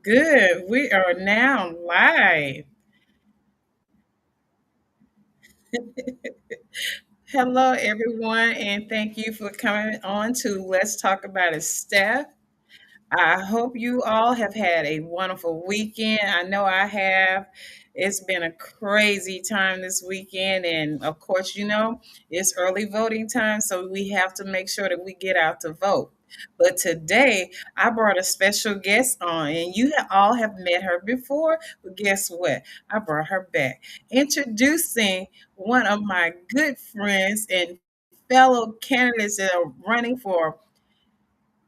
Good. We are now live. Hello, everyone, and thank you for coming on to Let's Talk About It, Steph. I hope you all have had a wonderful weekend. I know I have. It's been a crazy time this weekend. And of course, it's early voting time. So we have to make sure that we get out to vote. But today, I brought a special guest on, and all have met her before. But guess what? I brought her back. Introducing one of my good friends and fellow candidates that are running for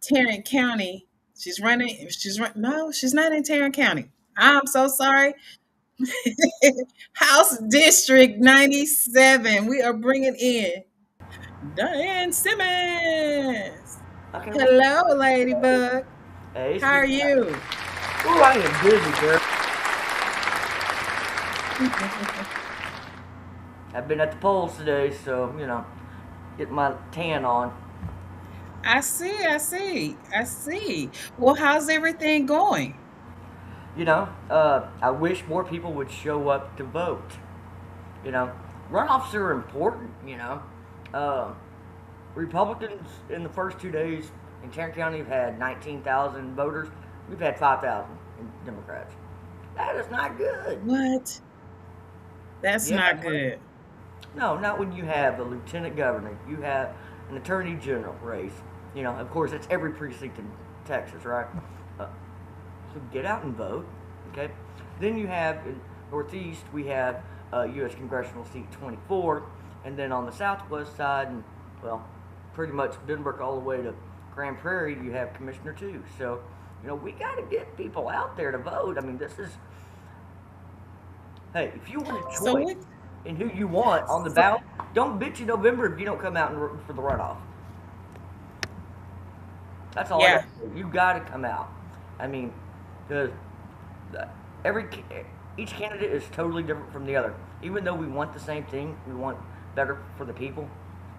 Tarrant County. No, she's not in Tarrant County. I'm so sorry. House District 97. We are bringing in Diane Simmons. Okay, what's Hello, Ladybug. Hey, How are sweet. you? Ooh, I am busy, girl. I've been at the polls today, so, get my tan on. I see. Well, how's everything going? I wish more people would show up to vote. You know, runoffs are important, Uh, Republicans in the first 2 days in Tarrant County have had 19,000 voters. We've had 5,000 in Democrats. That is not good. What? That's Yeah, not good. no, not when you have a lieutenant governor. You have an attorney general race. Of course, it's every precinct in Texas, right? Uh, so get out and vote, okay? Then you have in Northeast, we have U.S. Congressional seat 24, and then on the Southwest side, and well, pretty much Denver all the way to Grand Prairie, you have Commissioner 2. So, we got to get people out there to vote. I mean, this is, hey, if you want a So choice what? and who you want on the So, ballot, don't bitch in November if you don't come out and for the runoff. That's all I got yeah. to say. You got to come out. I mean, because every each candidate is totally different from the other. Even though we want the same thing, we want better for the people.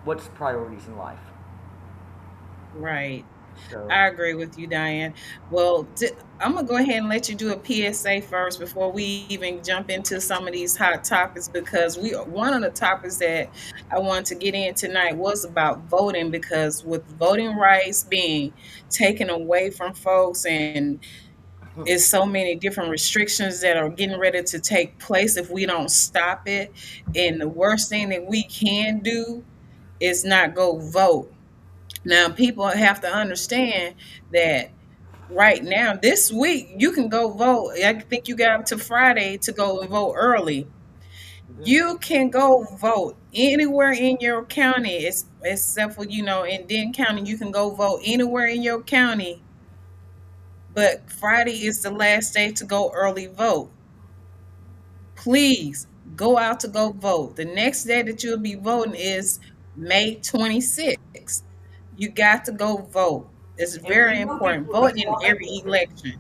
What's priorities in life? Right. So, I agree with you, Diane. Well, I'm going to go ahead and let you do a PSA first before we even jump into some of these hot topics because one of the topics that I wanted to get in tonight was about voting because with voting rights being taken away from folks and is so many different restrictions that are getting ready to take place if we don't stop it. And the worst thing that we can do is not go vote. Now, people have to understand that right now, this week, you can go vote. I think you got up to Friday to go and vote early. You can go vote anywhere in your county, except for, in Denton County, you can go vote anywhere in your county. But Friday is the last day to go early vote. Please go out to go vote. The next day that you'll be voting is May 26th. You got to go vote. It's and very important. people are going Voting in on every vacation, election.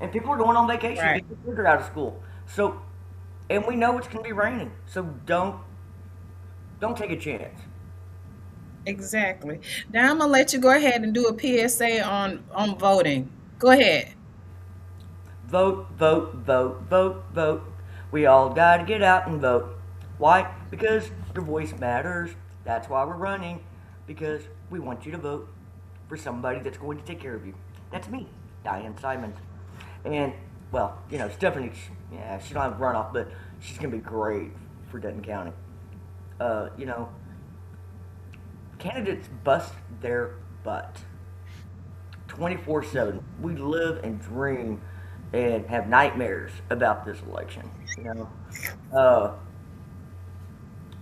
and people are going on vacation Right. because kids are out of school. So, and we know it's going to be raining. So don't take a chance. Exactly. Now I'm gonna let you go ahead and do a PSA on voting. Go ahead. Vote, vote, vote, vote, vote. We all got to get out and vote. Why? Because your voice matters. That's why we're running. Because we want you to vote for somebody that's going to take care of you. That's me, Diane Simons. And, well, Stephanie, yeah, she don't have runoff, but she's going to be great for Denton County. Uh, you know, Candidates bust their butt 24/7. We live and dream and have nightmares about this election. Uh,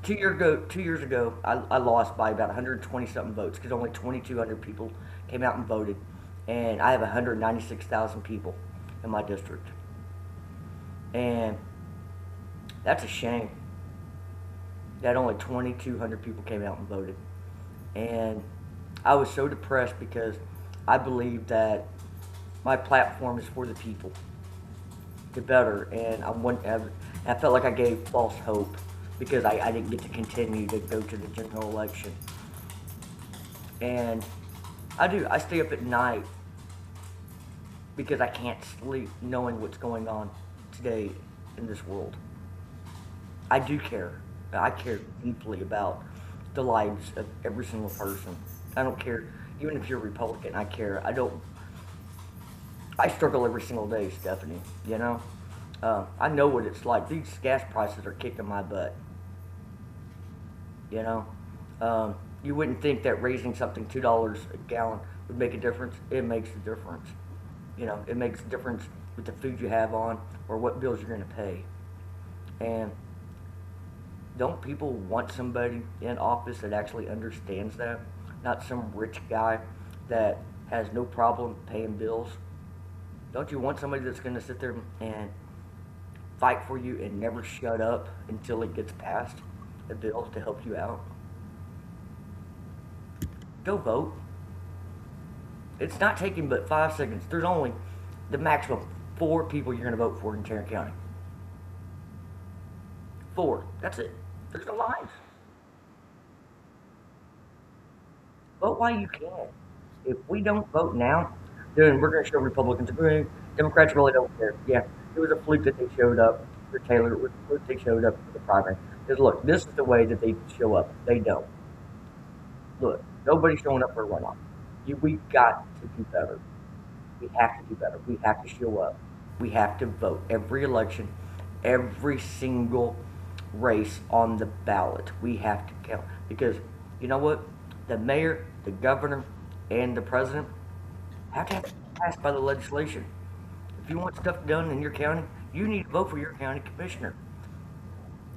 2 years ago, I lost by about 120 something votes because only 2,200 people came out and voted, and I have 196,000 people in my district, and that's a shame that only 2,200 people came out and voted, and I was so depressed because I believe that my platform is for the people to better, and I felt like I gave false hope because I didn't get to continue to go to the general election. And I do. I stay up at night because I can't sleep knowing what's going on today in this world. I do care. I care deeply about the lives of every single person. I don't care, even if you're Republican. I care. I don't. I struggle every single day, Stephanie. You know, I know what it's like. These gas prices are kicking my butt. You know, you wouldn't think that raising something $2 a gallon would make a difference. It makes a difference. You know, it makes a difference with the food you have on or what bills you're going to pay. And don't people want somebody in office that actually understands that? Not some rich guy that has no problem paying bills. Don't you want somebody that's going to sit there and fight for you and never shut up until it gets passed, a bill to help you out? Go vote. It's not taking but 5 seconds. There's only the maximum 4 people you're going to vote for in Tarrant County. 4. That's it. There's no lines. Vote while you can. If we don't vote now, then we're going to show Republicans. Democrats really don't care. Yeah, it was a fluke that they showed up for Taylor. It was a fluke they showed up for the primary. Because look, this is the way that they show up. They don't. Look, nobody's showing up for a runoff. We got to do better. We have to do better. We have to show up. We have to vote every election, every single race on the ballot. We have to count because you know what? The mayor, the governor, and the president have to have it passed by the legislation. If you want stuff done in your county, you need to vote for your county commissioner.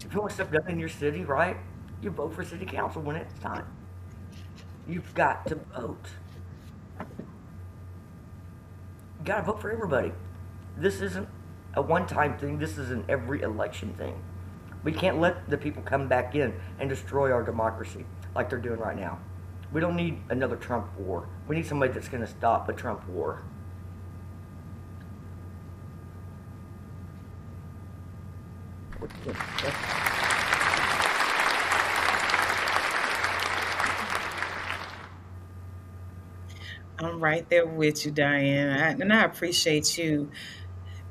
If you want stuff done in your city, right? You vote for city council when it's time. You've got to vote. You got to vote for everybody. This isn't a one-time thing. This is an every election thing. We can't let the people come back in and destroy our democracy like they're doing right now. We don't need another Trump war. We need somebody that's going to stop a Trump war. I'm right there with you, Diane. And I appreciate you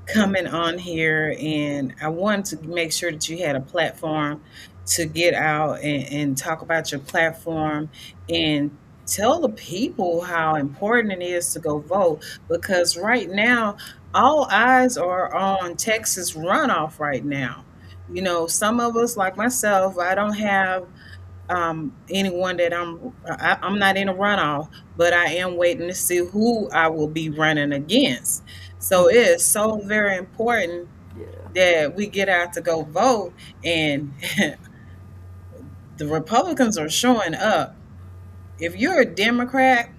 coming on here. And I wanted to make sure that you had a platform to get out and talk about your platform and tell the people how important it is to go vote. Because right now, all eyes are on Texas runoff right now. You know, some of us, like myself, I don't have anyone that I'm not in a runoff, but I am waiting to see who I will be running against. So it is so very important Yeah. that we get out to go vote, and the Republicans are showing up. If you're a Democrat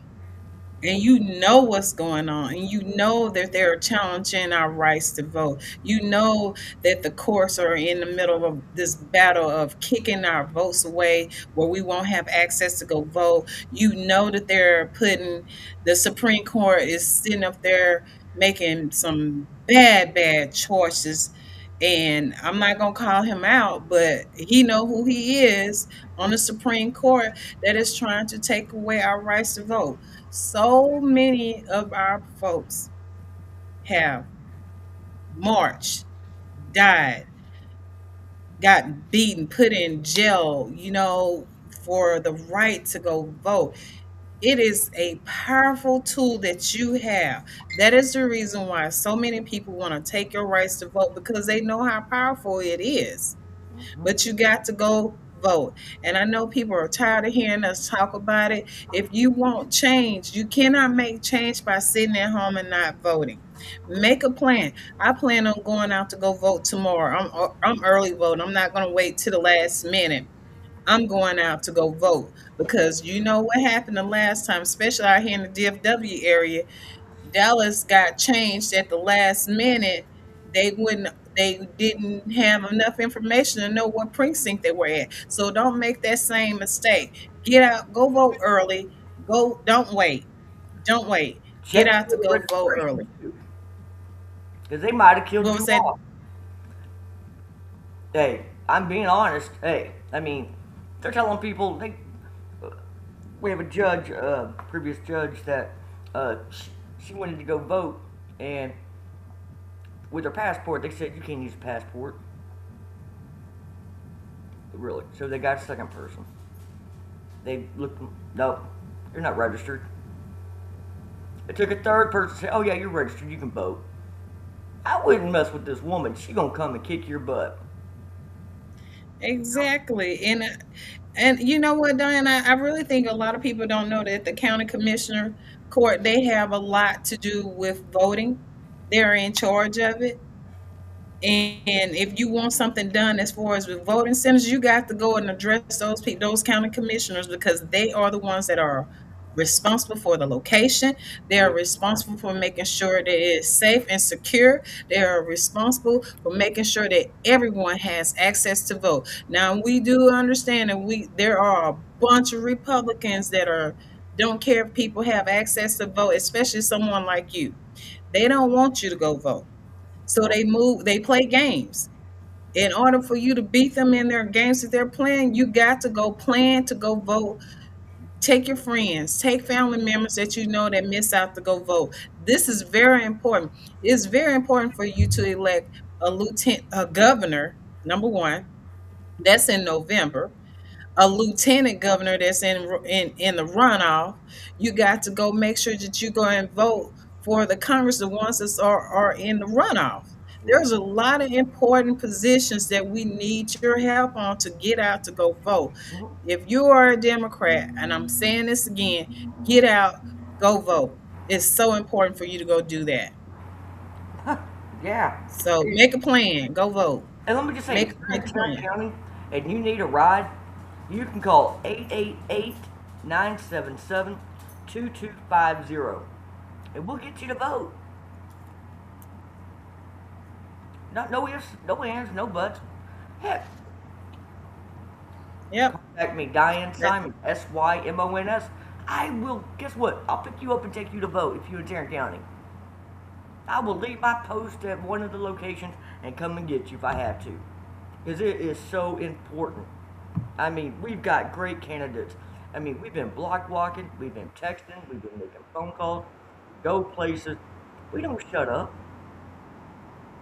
and you know what's going on and you know that they're challenging our rights to vote, you know that the courts are in the middle of this battle of kicking our votes away where we won't have access to go vote, you know that they're putting, the Supreme Court is sitting up there making some bad choices, and I'm not going to call him out, but he know who he is on the Supreme Court, that is trying to take away our rights to vote. So many of our folks have marched, died, got beaten, put in jail, for the right to go vote. It is a powerful tool that you have. That is the reason why so many people want to take your rights to vote, because they know how powerful it is. Hmm. But you got to go vote. And I know people are tired of hearing us talk about it. If you want change, you cannot make change by sitting at home and not voting. Make a plan. I plan on going out to go vote tomorrow. I'm early voting. I'm not going to wait to the last minute. I'm going out to go vote, because you know what happened the last time, especially out here in the DFW area. Dallas got changed at the last minute. They didn't have enough information to know what precinct they were at. So don't make that same mistake. Get out, go vote early. Go, don't wait. Don't wait. Get Check out to the go vote registration early. too, because they might have killed What you was that? off. Hey, I'm being honest. Hey, I mean, they're telling people we have a judge, previous judge that she wanted to go vote And with their passport, they said you can't use a passport. Really? So they got a second person. They looked, no, you're not registered. It took a third person to say, oh yeah, you're registered, you can vote. I wouldn't mess with this woman. She gonna come and kick your butt. Exactly. And you know what, Diane, I really think a lot of people don't know that the county commissioner court, they have a lot to do with voting. They're in charge of it. And if you want something done as far as with voting centers, you got to go and address those people, those county commissioners, because they are the ones that are responsible for the location. They are responsible for making sure that it's safe and secure. They are responsible for making sure that everyone has access to vote. Now we do understand that there are a bunch of Republicans that are don't care if people have access to vote, especially someone like you. They don't want you to go vote. So they play games. In order for you to beat them in their games that they're playing, you got to go plan to go vote. Take your friends, take family members that you know that miss out to go vote. This is very important. It's very important for you to elect a governor, number one. That's in November. A lieutenant governor that's in the runoff. You got to go make sure that you go and vote for the Congress, the ones that are in the runoff. There's a lot of important positions that we need your help on to get out to go vote. If you are a Democrat, and I'm saying this again, get out, go vote. It's so important for you to go do that. Yeah. So make a plan, go vote. And let me just say, if you're in Make a Tarrant plan. County and you need a ride, you can call 888-977-2250 and we'll get you to vote. Not no ifs, no ands, no buts. Heck, Yep. contact me, Diane That, Simons, Symons. I will, guess what? I'll pick you up and take you to vote if you're in Tarrant County. I will leave my post at one of the locations and come and get you if I have to. Because it is so important. I mean, we've got great candidates. I mean, we've been block walking, we've been texting, we've been making phone calls, go places. We don't shut up.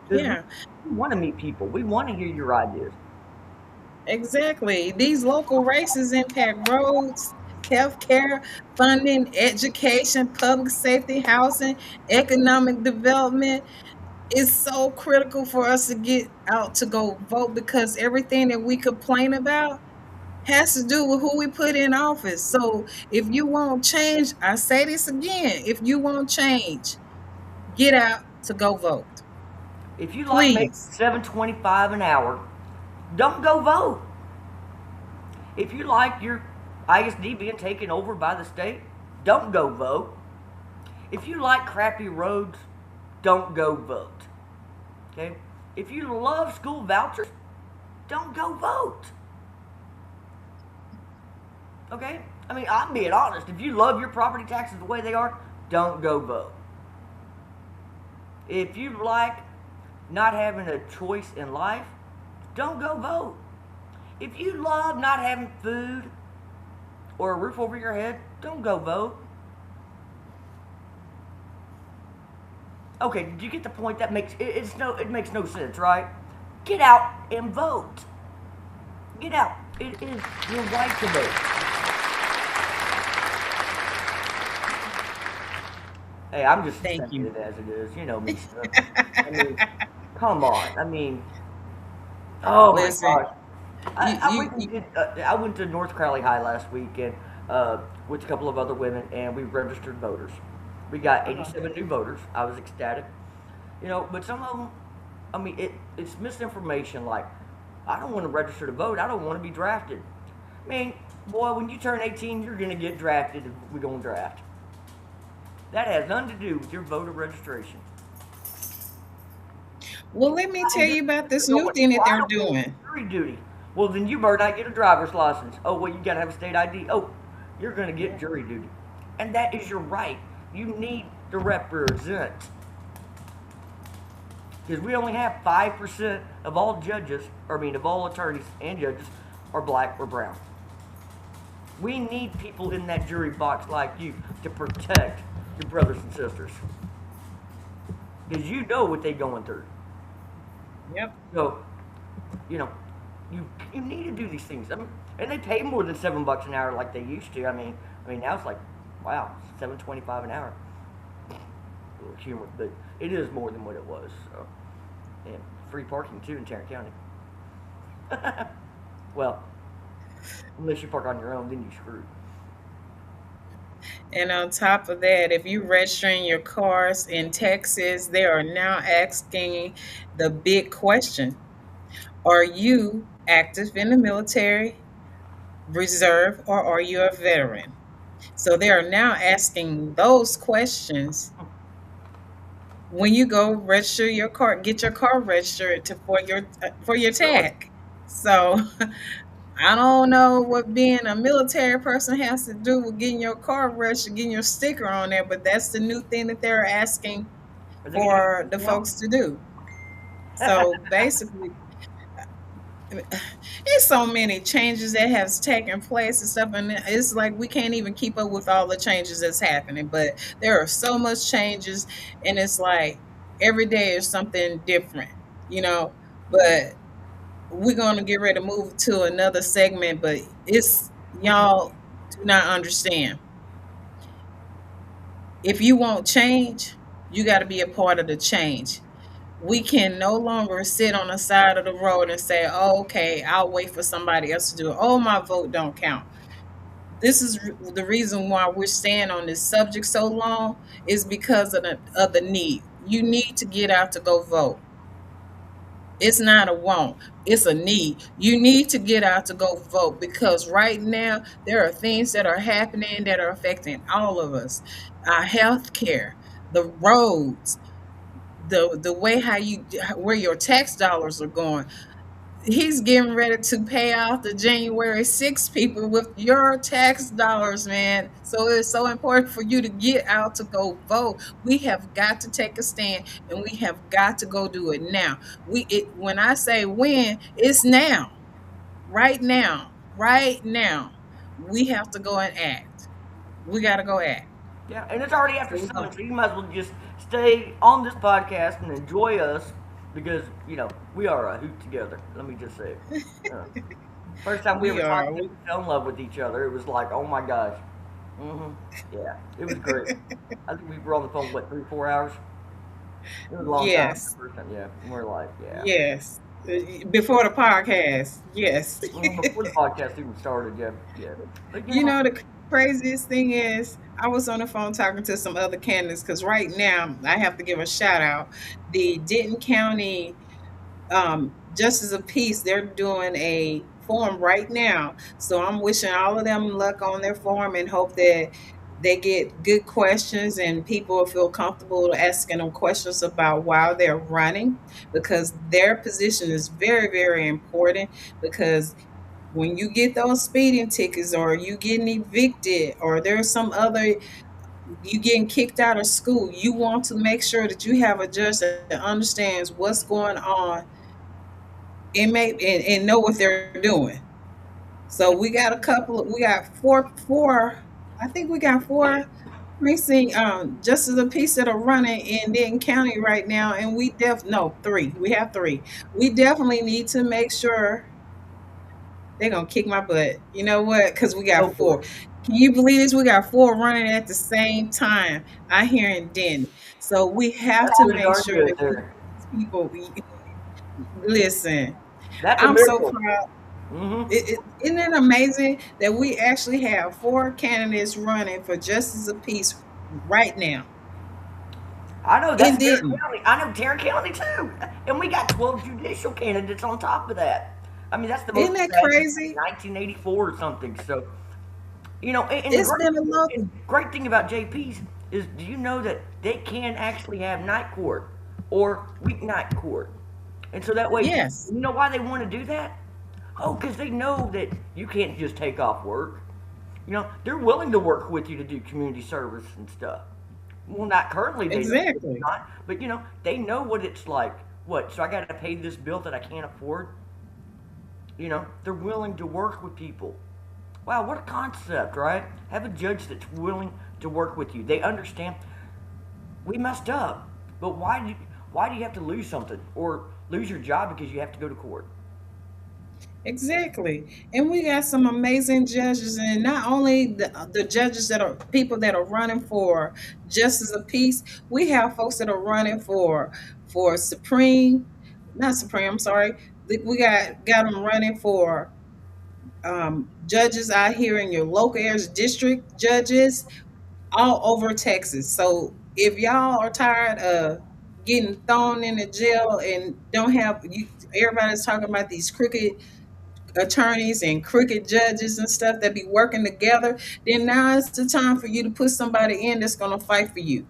Because yeah. we want to meet people. We want to hear your ideas. Exactly. These local races impact roads, healthcare, funding, education, public safety, housing, economic development. It's so critical for us to get out to go vote because everything that we complain about has to do with who we put in office. So if you want change, I say this again, if you want change, get out to go vote. If you like making Please. $7.25 an hour, don't go vote. If you like your ISD being taken over by the state, don't go vote. If you like crappy roads, don't go vote. Okay? If you love school vouchers, don't go vote. Okay? I mean, I'm being honest. If you love your property taxes the way they are, don't go vote. If you like not having a choice in life, don't go vote. If you love not having food or a roof over your head, don't go vote. Okay, did you get the point? That makes it makes no sense, right? Get out and vote. Get out. It is your right to vote. Hey, I'm just Thank accepting you. it as it is. You know me, sir. I mean, come on. I mean, oh my Listen, gosh. you, I you, went and you did. I went to North Crowley High last week and with a couple of other women, and we registered voters. We got uh, 87 new voters. I was ecstatic, you know. But some of them, I mean, it's misinformation. Like, I don't want to register to vote. I don't want to be drafted. I mean, boy, when you turn 18, you're gonna get drafted. If we're gonna draft. That has nothing to do with your voter registration. well, let me tell And this you about is this new going, thing that well, I they're don't want doing. jury duty. Well, then you better not get a driver's license. Oh, well, you got to have a state ID. Oh, you're going to get jury duty. And that is your right. You need to represent. Because we only have 5% of all judges, or I mean, of all attorneys and judges, are black or brown. We need people in that jury box like you to protect your brothers and sisters. because you know what they're going through. Yep. So, you know, you need to do these things. I mean, and they pay more than $7 an hour like they used to. I mean now it's like, wow, 7.25 an hour. A little humor, but it is more than what it was. So, and free parking too in Tarrant County. Well, unless you park on your own, then you screwed. And on top of that, if you registering your cars in Texas, they are now asking the big question: are you active in the military, reserve, or are you a veteran? So they are now asking those questions when you go register your car, get your car registered for your Really? tag. So I don't know what being a military person has to do with getting your car registered, getting your sticker on there, but that's the new thing that they're asking Are they gonna for get the me out? folks to do. So basically, there's so many changes that has taken place and stuff, and it's like we can't even keep up with all the changes that's happening. But there are so much changes, and it's like every day is something different, you know. But we're gonna get ready to move to another segment, but it's y'all do not understand. If you want change, you got to be a part of the change. We can no longer sit on the side of the road and say, oh, okay, I'll wait for somebody else to do it. Oh, my vote don't count. This is the reason why we're staying on this subject so long is because of the need. You need to get out to go vote. It's not a want, it's a need. You need to get out to go vote because right now there are things that are happening that are affecting all of us. Our health care, the roads, the way how you where your tax dollars are going. He's getting ready to pay off the January 6th people with your tax dollars, man. So it's so important for you to get out to go vote. We have got to take a stand and we have got to go do it now. When I say when, it's now. Right now. Right now. We have to go and act. We got to go act. Yeah, and it's already after So we're going. 7, so you might as well just stay on this podcast and enjoy us because, we are a hoot together. Let me just say. Uh, First time we We ever are. talked, we fell in love with each other. It was like, oh my gosh. hmm Yeah, it was great. I think we were on the phone, what, 3, 4 hours? It was a long time. Yes. First time, yeah. And we're like, yeah. Yes. Before the podcast. Yes. Before the podcast even started, yeah, yeah. But You know, the craziest thing is, I was on the phone talking to some other candidates because right now I have to give a shout out. The Denton County Justice of Peace, they're doing a forum right now. So I'm wishing all of them luck on their forum and hope that they get good questions and people feel comfortable asking them questions about why they're running because their position is very, very important because when you get those speeding tickets or you getting evicted or there's some other you getting kicked out of school, you want to make sure that you have a judge that understands what's going on and know what they're doing. So we got four, I think we got four precinct justice of peace that are running in Denton County right now, and no, three. We have three. We definitely need to make sure they're gonna kick my butt. You know what? Because we go got for four. it. Can you believe this? We got four running at the same time out here in Denton. So we have That's to pretty make darn sure good that there. people listen. That's a I'm so miracle. proud. hmm Isn't it amazing that we actually have four candidates running for justice of peace right now I know that's in Tarrant Denton? County. I know Tarrant County too, and we got 12 judicial candidates on top of that. I mean, that's the most Isn't we've that had since crazy? 1984 or something. So, and the It's great, been a and long. great thing about JP's is, do you know that they can actually have night court or weeknight court? And so that way, Yes, you know why they want to do that? Oh, because they know that you can't just take off work. They're willing to work with you to do community service and stuff. Well, not currently, they don't, exactly. not, but they know what it's like. What? So I got to pay this bill that I can't afford. They're willing to work with people. Wow, what a concept, right? Have a judge that's willing to work with you. They understand we messed up. But why do you have to lose something or lose your job because you have to go to court? Exactly. And we got some amazing judges, and not only the judges that are people that are running for justice of peace, we have folks that are running for supreme, not supreme, I'm sorry. We got them running for judges out here in your local areas, district judges all over Texas. So if y'all are tired of getting thrown in the jail and don't have you, everybody's talking about these crooked attorneys and crooked judges and stuff that be working together, then now is the time for you to put somebody in that's going to fight for you.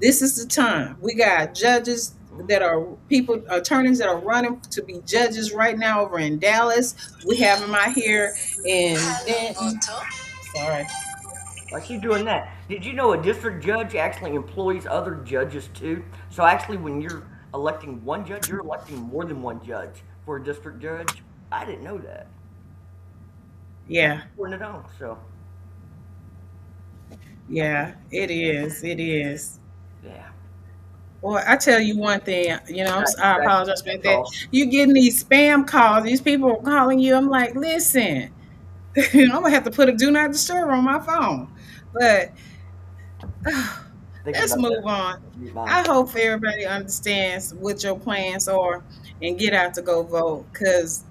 This is the time. We got judges that are people, attorneys that are running to be judges right now over in Dallas. We have them out here in Denton. Sorry. Why is she doing that? Did you know a district judge actually employs other judges too? So actually, when you're electing one judge, you're electing more than one judge for a district judge. I didn't know that. That's Yeah. important to know. So Yeah. It is. It is. yeah, Well, I tell you one thing, got I distracted apologize by about that that. call. You getting these spam calls, these people are calling you. I'm like, listen, I'm gonna have to put a do not disturb on my phone. But Thinking let's about move that. on. Mute mine. I hope everybody understands what your plans are and get out to go vote. Cause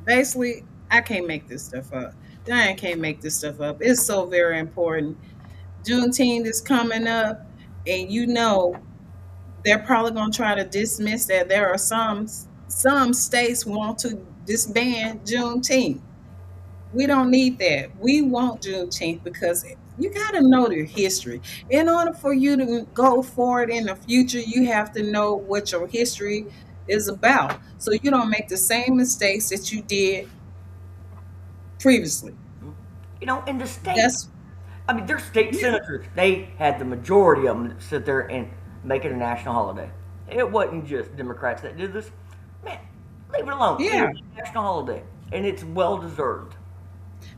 basically, I can't make this stuff up. Diane can't make this stuff up. It's so very important. Juneteenth is coming up, and they're probably going to try to dismiss that. There are some states want to disband Juneteenth. We don't need that. We want Juneteenth because you got to know the history. In order for you to go forward in the future, you have to know what your history is about, so you don't make the same mistakes that you did previously. You know, in the state, That's I mean, their state yeah, senators, they had the majority of them that sit there and make it a national holiday. It wasn't just Democrats that did this. Man, leave it alone. It yeah. is a national holiday, and it's well deserved.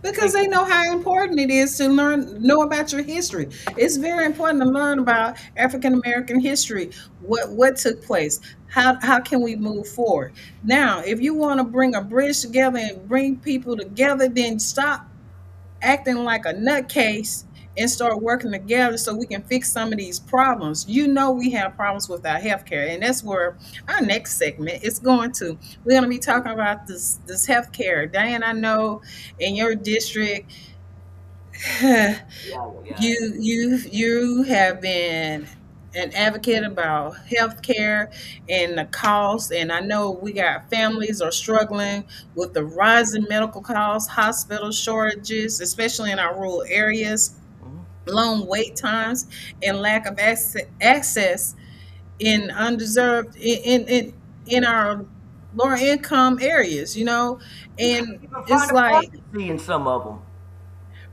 Because Thank they you. know how important it is to know about your history. It's very important to learn about African American history, what took place, how can we move forward. Now, if you want to bring a bridge together and bring people together, then stop acting like a nutcase and start working together so we can fix some of these problems. We have problems with our healthcare, and that's where our next segment is going to. We're going to be talking about this healthcare. Diane, I know in your district, Yeah, yeah. you have been an advocate about healthcare and the cost, and I know we got families are struggling with the rising medical costs, hospital shortages, especially in our rural areas, Mhm. long wait times, and lack of access in undeserved in our lower income areas, You can't and even find it's a like pharmacy in some of them.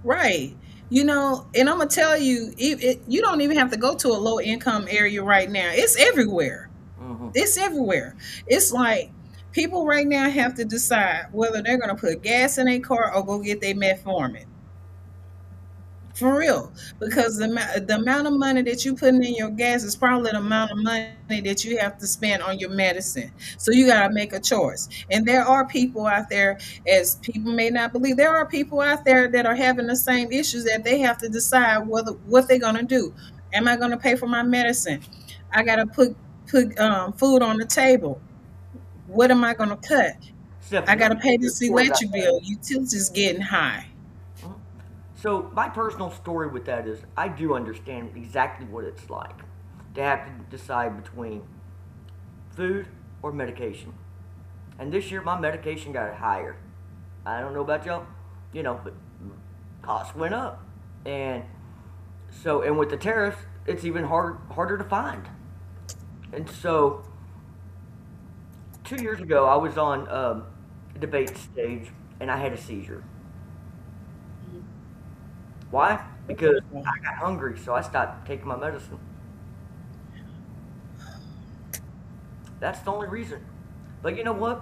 right. And I'm gonna tell you, you don't even have to go to a low income area right now. It's everywhere. Hmm. It's everywhere. It's like people right now have to decide whether they're gonna put gas in their car or go get their metformin. For real, because the amount of money that you putting in your gas is probably the amount of money that you have to spend on your medicine. So you got to make a choice. And there are people out there, as people may not believe, there are people out there that are having the same issues that they have to decide what they're gonna do. Am I gonna pay for my medicine? I gotta put food on the table. What am I gonna cut? I Stephanie, let gotta me tell pay you a this story about electric that. bill. Utilities getting high. Mhm. So my personal story with that is I do understand exactly what it's like to have to decide between food or medication. And this year my medication got higher. I don't know about y'all, but costs went up. And and with the tariffs, it's even harder to find. And so 2 years ago, I was on a debate stage and I had a seizure. Why? Because I got hungry, so I stopped taking my medicine. That's the only reason. But you know what?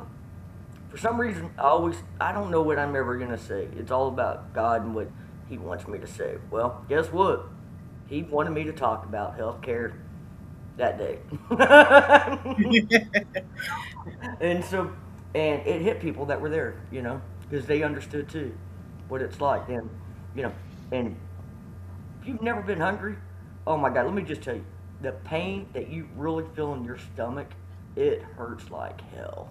For some reason, I don't know what I'm ever gonna say. It's all about God and what He wants me to say. Well, guess what? He wanted me to talk about healthcare that day. And so, and it hit people that were there, because they understood too what it's like. And if you've never been hungry, oh my God, let me just tell you, the pain that you really feel in your stomach, it hurts like hell.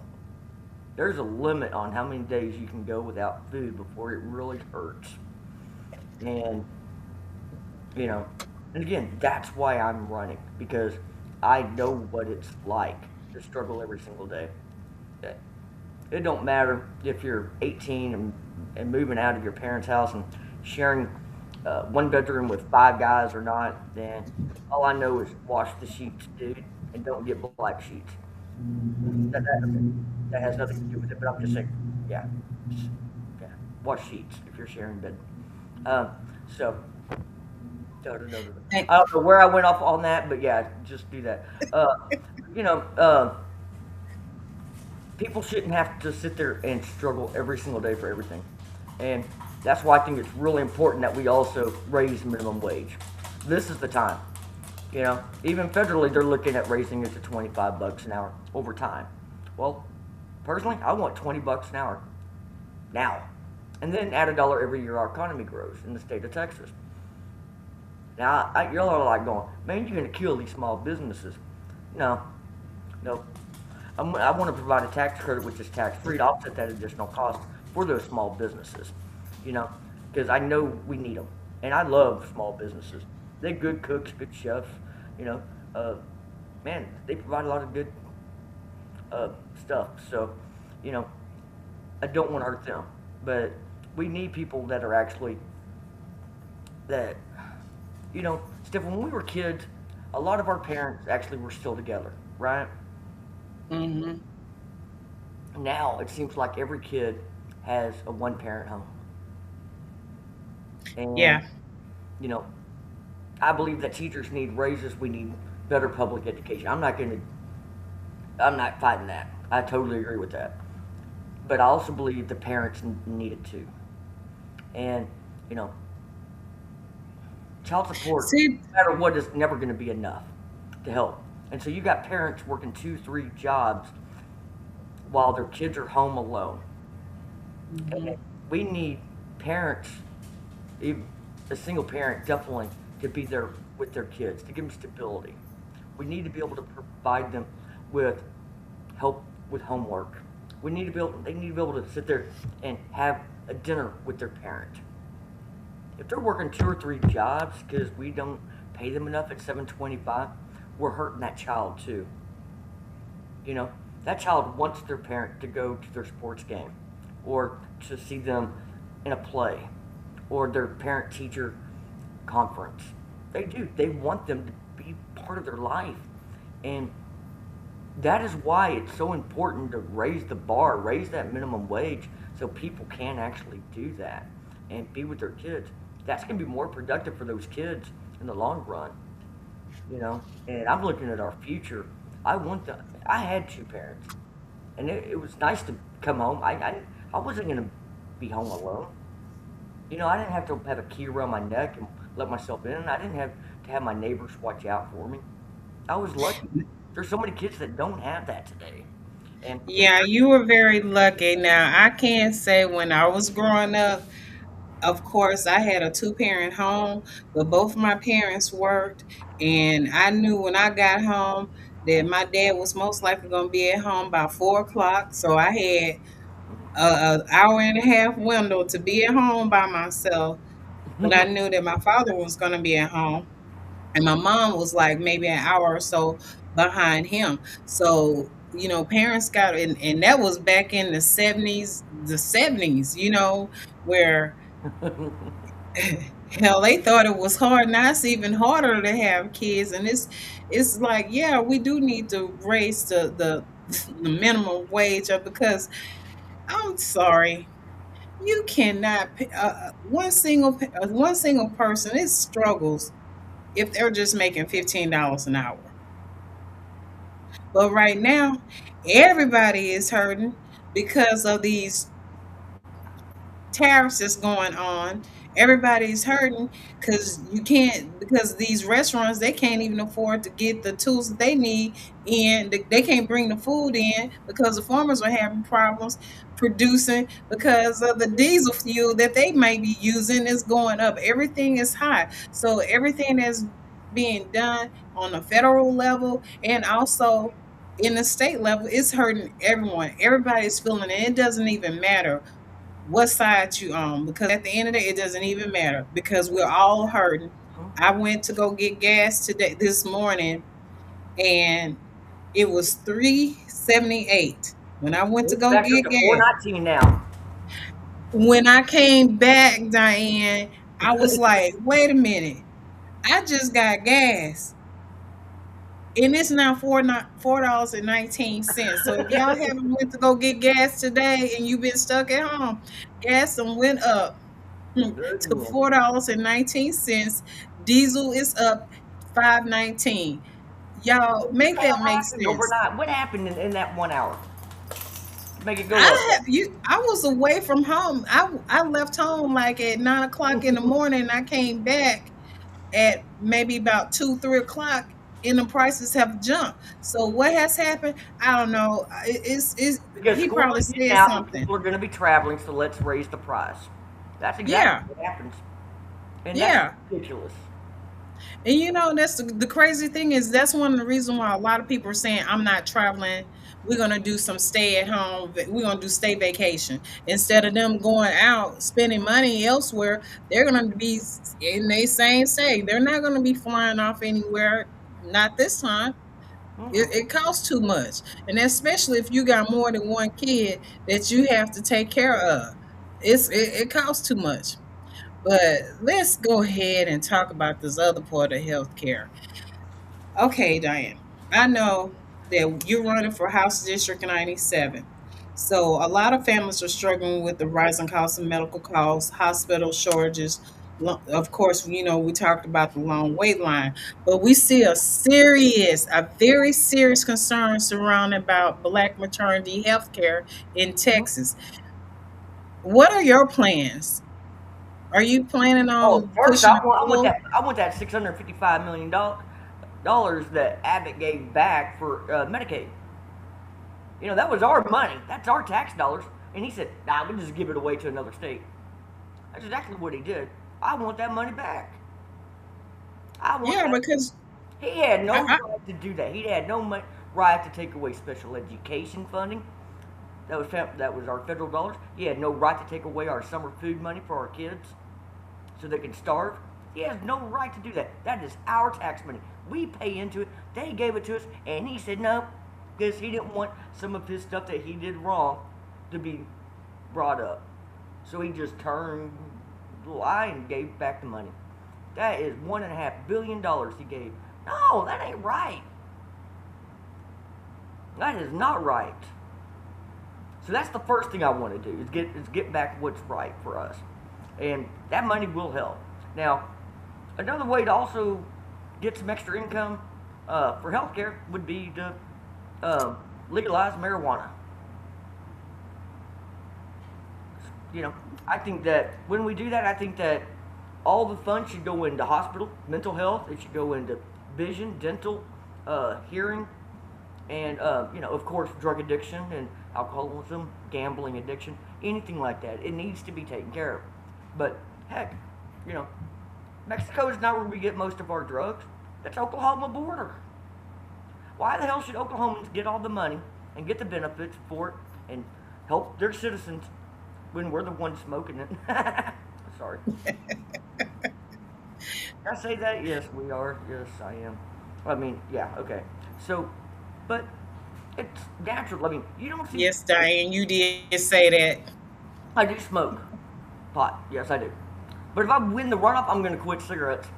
There's a limit on how many days you can go without food before it really hurts. And, you know, and again, that's why I'm running, because I know what it's like to struggle every single day. It don't matter if you're 18 and moving out of your parents' house and sharing one bedroom with five guys or not. Then all I know is wash the sheets, dude, and don't get black sheets. Okay, that has nothing to do with it. But I'm just saying, yeah, yeah, wash sheets if you're sharing bed. Um, so no, no, no, no. Thank- I don't know where I went off on that, but yeah, just do that. You know, people shouldn't have to sit there and struggle every single day for everything. And that's why I think it's really important that we also raise minimum wage. This is the time. Even federally, they're looking at raising it to 25 bucks an hour over time. Well, personally, I want 20 bucks an hour now. And then add a dollar every year our economy grows in the state of Texas. Now, you're all like going, man, you're going to kill these small businesses. No, no, I want to provide a tax credit which is tax free to offset that additional cost for those small businesses. You know, because I know we need them, and I love small businesses. They're good cooks, good chefs. You know, uh, man, they provide a lot of good uh, stuff. So, you know, I don't want to hurt them, but we need people that are actually that. Steph, when we were kids, a lot of our parents actually were still together, right? mhm. Now it seems like every kid has a one parent home. And, Yeah. you know, I believe that teachers need raises. We need better public education. I'm not fighting that. I totally agree with that. But I also believe the parents need it too. And, you know, child support, See, no matter what, is never going to be enough to help. And so you got parents working two, three jobs while their kids are home alone. And mhm. we need parents, even a single parent, definitely to be there with their kids, to give them stability. We need to be able to provide them with help with homework. They need to be able to sit there and have a dinner with their parent. If they're working two or three jobs because we don't pay them enough at 7.25, we're hurting that child too. You know, that child wants their parent to go to their sports game or to see them in a play or their parent teacher conference. They do. They want them to be part of their life. And that is why it's so important to raise the bar, raise that minimum wage so people can actually do that and be with their kids. That's going to be more productive for those kids in the long run. And I'm looking at our future. I had two parents, and it was nice to come home. I wasn't going to be home alone. I didn't have to have a key around my neck and let myself in. I didn't have to have my neighbors watch out for me. I was lucky. There's so many kids that don't have that today. And Yeah, you were very lucky. Now, I can say when I was growing up, of course, I had a two-parent home, but both my parents worked, and I knew when I got home that my dad was most likely going to be at home by 4 o'clock. So I had a hour and a half window to be at home by myself, but I knew that my father was going to be at home. And my mom was like maybe an hour or so behind him. So, parents got, and that was back in the 70s, where hell, they thought it was hard. Now it's even harder to have kids. And it's like, yeah, we do need to raise the minimum wage up because I'm sorry. You cannot one single person, it struggles if they're just making $15 an hour. But right now, everybody is hurting because of these tariffs that's going on. Everybody's hurting because you can't, because these restaurants, they can't even afford to get the tools that they need in. They can't bring the food in because the farmers are having problems producing because of the diesel fuel that they may be using is going up. Everything is high. So everything that's being done on the federal level and also in the state level is hurting everyone. Everybody's feeling it. It doesn't even matter what side you on, because at the end of the day, it doesn't even matter because we're all hurting. Huh? I went to go get gas today this morning, and it was 3.78 when I went to It's go back up get to gas. 419 now. When I came back, Diane, I was like, wait a minute, I just got gas. And it's now $4.19. So if y'all haven't went to go get gas today and you've been stuck at home, gas done went up to Goodness. $4.19. Diesel is up 5.19. Y'all make that make Happened sense. overnight. What happened in that 1 hour to make it go up? I was away from home. I left home like at 9 o'clock in the morning. I came back at maybe about 2, 3 o'clock, and the prices have jumped. So what has happened? I don't know. It's Because he school probably is getting said out and something. people are going to be traveling, so let's raise the price. That's exactly Yeah, what happens. And that's yeah. ridiculous. And that's the crazy thing is that's one of the reasons why a lot of people are saying I'm not traveling. We're gonna do some stay at home. We're gonna do stay vacation instead of them going out spending money elsewhere. They're gonna be in the same state. They're not gonna be flying off anywhere. Not this time. It Mm-mm. costs too much, and especially if you got more than one kid that you have to take care of. It costs too much. But let's go ahead and talk about this other part of healthcare. Okay, Diane, I know that you're running for House District 97. So a lot of families are struggling with the rising costs of medical costs, hospital shortages. Of course, we talked about the long wait line, but we see a very serious concern surrounding about Black maternity health care in Mhm. Texas. What are your plans? Are you planning Oh, on first pushing I it want, I want full? that I want that $655 million that Abbott gave back for Medicaid. That was our money. That's our tax dollars. And he said, "Nah, we'll just give it away to another state." That's exactly what he did. I want that money back. I want Yeah, that. because He had no I right to do that. He had no right to take away special education funding. That was our federal dollars. He had no right to take away our summer food money for our kids so they can starve. He has no right to do that. That is our tax money. We pay into it. They gave it to us, and he said no, because he didn't want some of his stuff that he did wrong to be brought up. So he just turned the lie and gave back the money. That is $1.5 billion he gave. No, that ain't right. That is not right. So that's the first thing I want to do is get back what's right for us, and that money will help. Now, another way to also get some extra income for healthcare would be to legalize marijuana. You know, I think that when we do that, I think that all the funds should go into hospital, mental health. It should go into vision, dental, hearing, and of course, drug addiction and alcoholism, gambling addiction, anything like that. It needs to be taken care of. But heck, you know, Mexico is not where we get most of our drugs. That's Oklahoma border. Why the hell should Oklahomans get all the money and get the benefits for it and help their citizens when we're the ones smoking it? Sorry. Did I say that? Yes, we are. Yes, I am. I mean, yeah, okay. So, but it's natural. I mean, you don't see. Yes, Diane, you did say that. I do smoke pot. Yes, I do. But if I win the runoff, I'm going to quit cigarettes.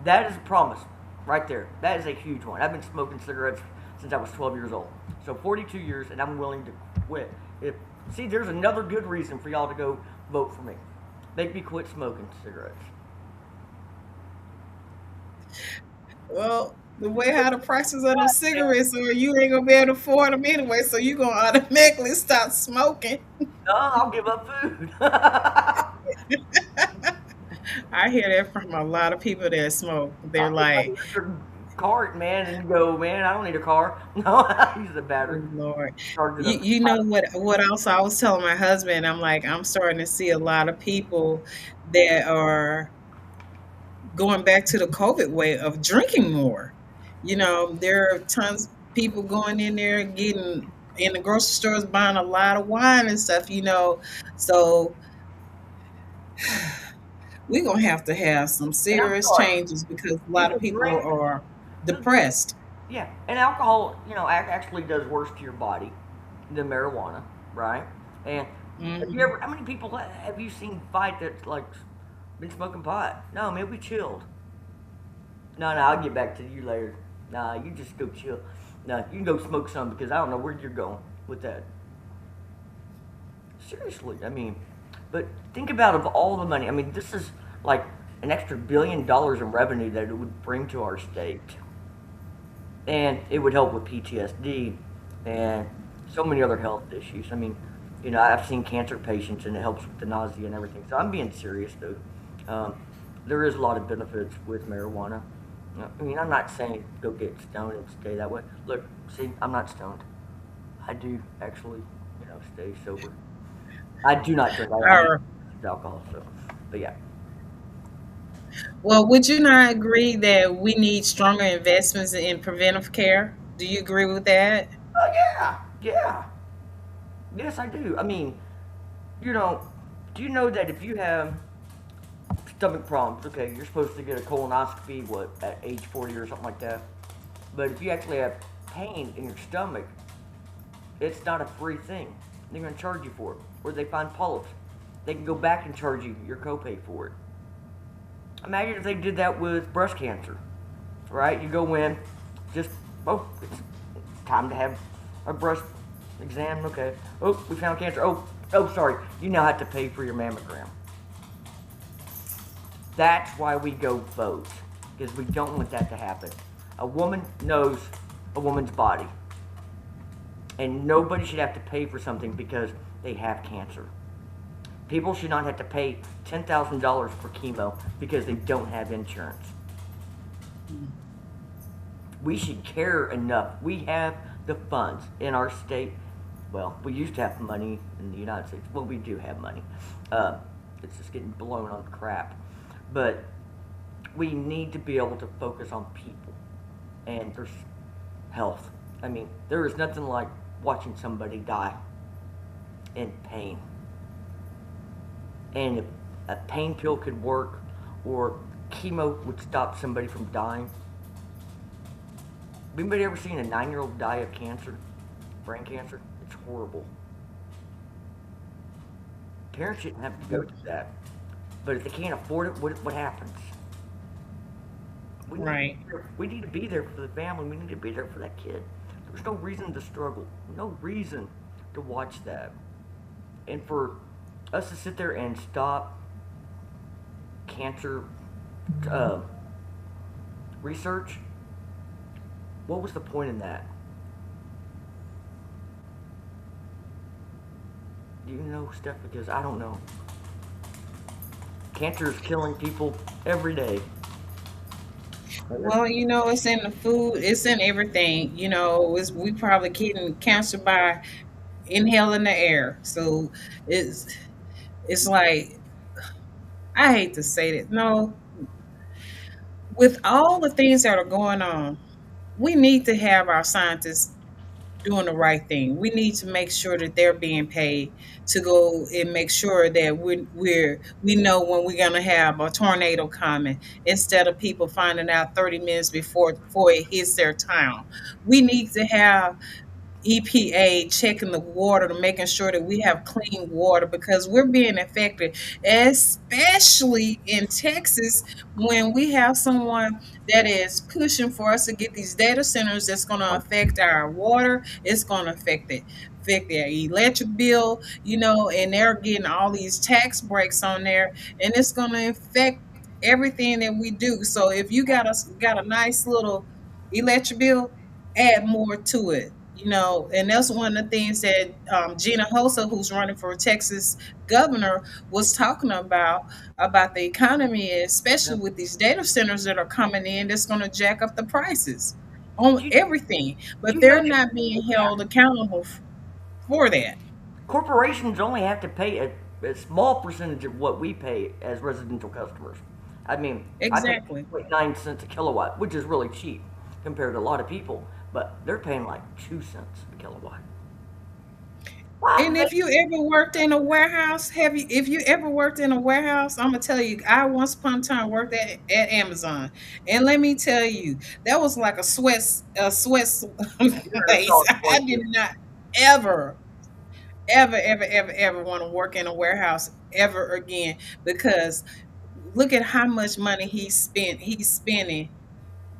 That is a promise right there. That is a huge one. I've been smoking cigarettes since I was 12 years old. So 42 years, and I'm willing to quit. See, there's another good reason for y'all to go vote for me. Make me quit smoking cigarettes. Well, the way how the prices of them cigarettes are, you ain't gonna be able to afford them anyway, so you gonna automatically stop smoking. No, I'll give up food. I hear that from a lot of people that smoke. They're It's like like, electric cart, man, and you go, man, I don't need a car. No, I use the battery. "Oh, Lord." Charge it up. You know what else I was telling my husband, I'm like, I'm starting to see a lot of people that are going back to the COVID way of drinking more. There are tons of people going in there getting in the grocery stores buying a lot of wine and stuff. So we're gonna have to have some And I'm serious sorry, changes because a lot of people people drink. are Just, depressed. yeah, and alcohol, actually does worse to your body than marijuana, right? And have you Hmm. ever? How many people have you seen fight that like been smoking pot? No, man, we chilled. No, no, I'll get back to you later. Nah, you just go chill. No, you can go smoke some because I don't know where you're going with that. Seriously, I mean, but think about of all the money. I mean, this is like an extra $1 billion in revenue that it would bring to our state, and it would help with PTSD and so many other health issues. I mean, I've seen cancer patients, and it helps with the nausea and everything. So I'm being serious, though. Um, there is a lot of benefits with marijuana. I mean, I'm not saying go get stoned and stay that way. Look, see, I'm not stoned. I do actually, stay sober. I do not drink. I do Or, alcohol. So, but yeah. well, would you not agree that we need stronger investments in preventive care? Do you agree with that? Oh yeah, yeah. Yes, I do. I mean, you know, do you know that if you have stomach problems, okay, you're supposed to get a colonoscopy, what, at age 40 or something like that? But if you actually have pain in your stomach, it's not a free thing. They're going to charge you for it. Or they find polyps. They can go back and charge you your copay for it. Imagine if they did that with breast cancer, right? You go in, just, oh, it's time to have a breast exam. Okay. Oh, we found cancer. Oh, sorry. You now have to pay for your mammogram. That's why we go vote, because we don't want that to happen. A woman knows a woman's body, and nobody should have to pay for something because they have cancer. People should not have to pay $10,000 for chemo because they don't have insurance. We should care enough. We have the funds in our state. Well, we used to have money in the United States. Well, we do have money. It's just getting blown on crap. But we need to be able to focus on people and their health. I mean, there is nothing like watching somebody die in pain. And if a pain pill could work or chemo would stop somebody from dying. Anybody ever seen a 9-year-old die of cancer? Brain cancer? It's horrible. Parents shouldn't have to go through that. But if they can't afford it, what happens? Right. We need to be there for the family. We need to be there for that kid. There's no reason to struggle. No reason to watch that. And for us to sit there and stop cancer uh, research, what was the point in that? Do you know, Steph? Because I don't know. Cancer is killing people every day. Well, it's in the food, it's in everything. We probably getting cancer by inhaling the air. So it's it's like, I hate to say that. No, with all the things that are going on, we need to have our scientists doing the right thing. We need to make sure that they're being paid to go and make sure that we know when we're gonna have a tornado coming, instead of people finding out 30 minutes before it hits their town. We need to have EPA checking the water to making sure that we have clean water, because we're being affected, especially in Texas, when we have someone that is pushing for us to get these data centers that's going to affect our water. It's going to affect their electric bill, and they're getting all these tax breaks on there, and it's going to affect everything that we do. So if you got a nice little electric bill, add more to it. And that's one of the things that Gina Hosa, who's running for Texas governor, was talking about the economy, especially Yep. with these data centers that are coming in. That's going to jack up the prices But on everything, but you know they're that not being held accountable for that. corporations only have to pay a small percentage of what we pay as residential customers. I mean, I pay Exactly. 2.9 cents a kilowatt, which is really cheap compared to a lot of people, but they're paying like 2 cents a kilowatt. Why And make if you ever worked in a warehouse, if you ever worked in a warehouse, I'm gonna tell you, I once upon a time worked at Amazon. And let me tell you, that was like a sweat place. solid I work? did not ever, ever want to work in a warehouse ever again, because look at how much money he's spending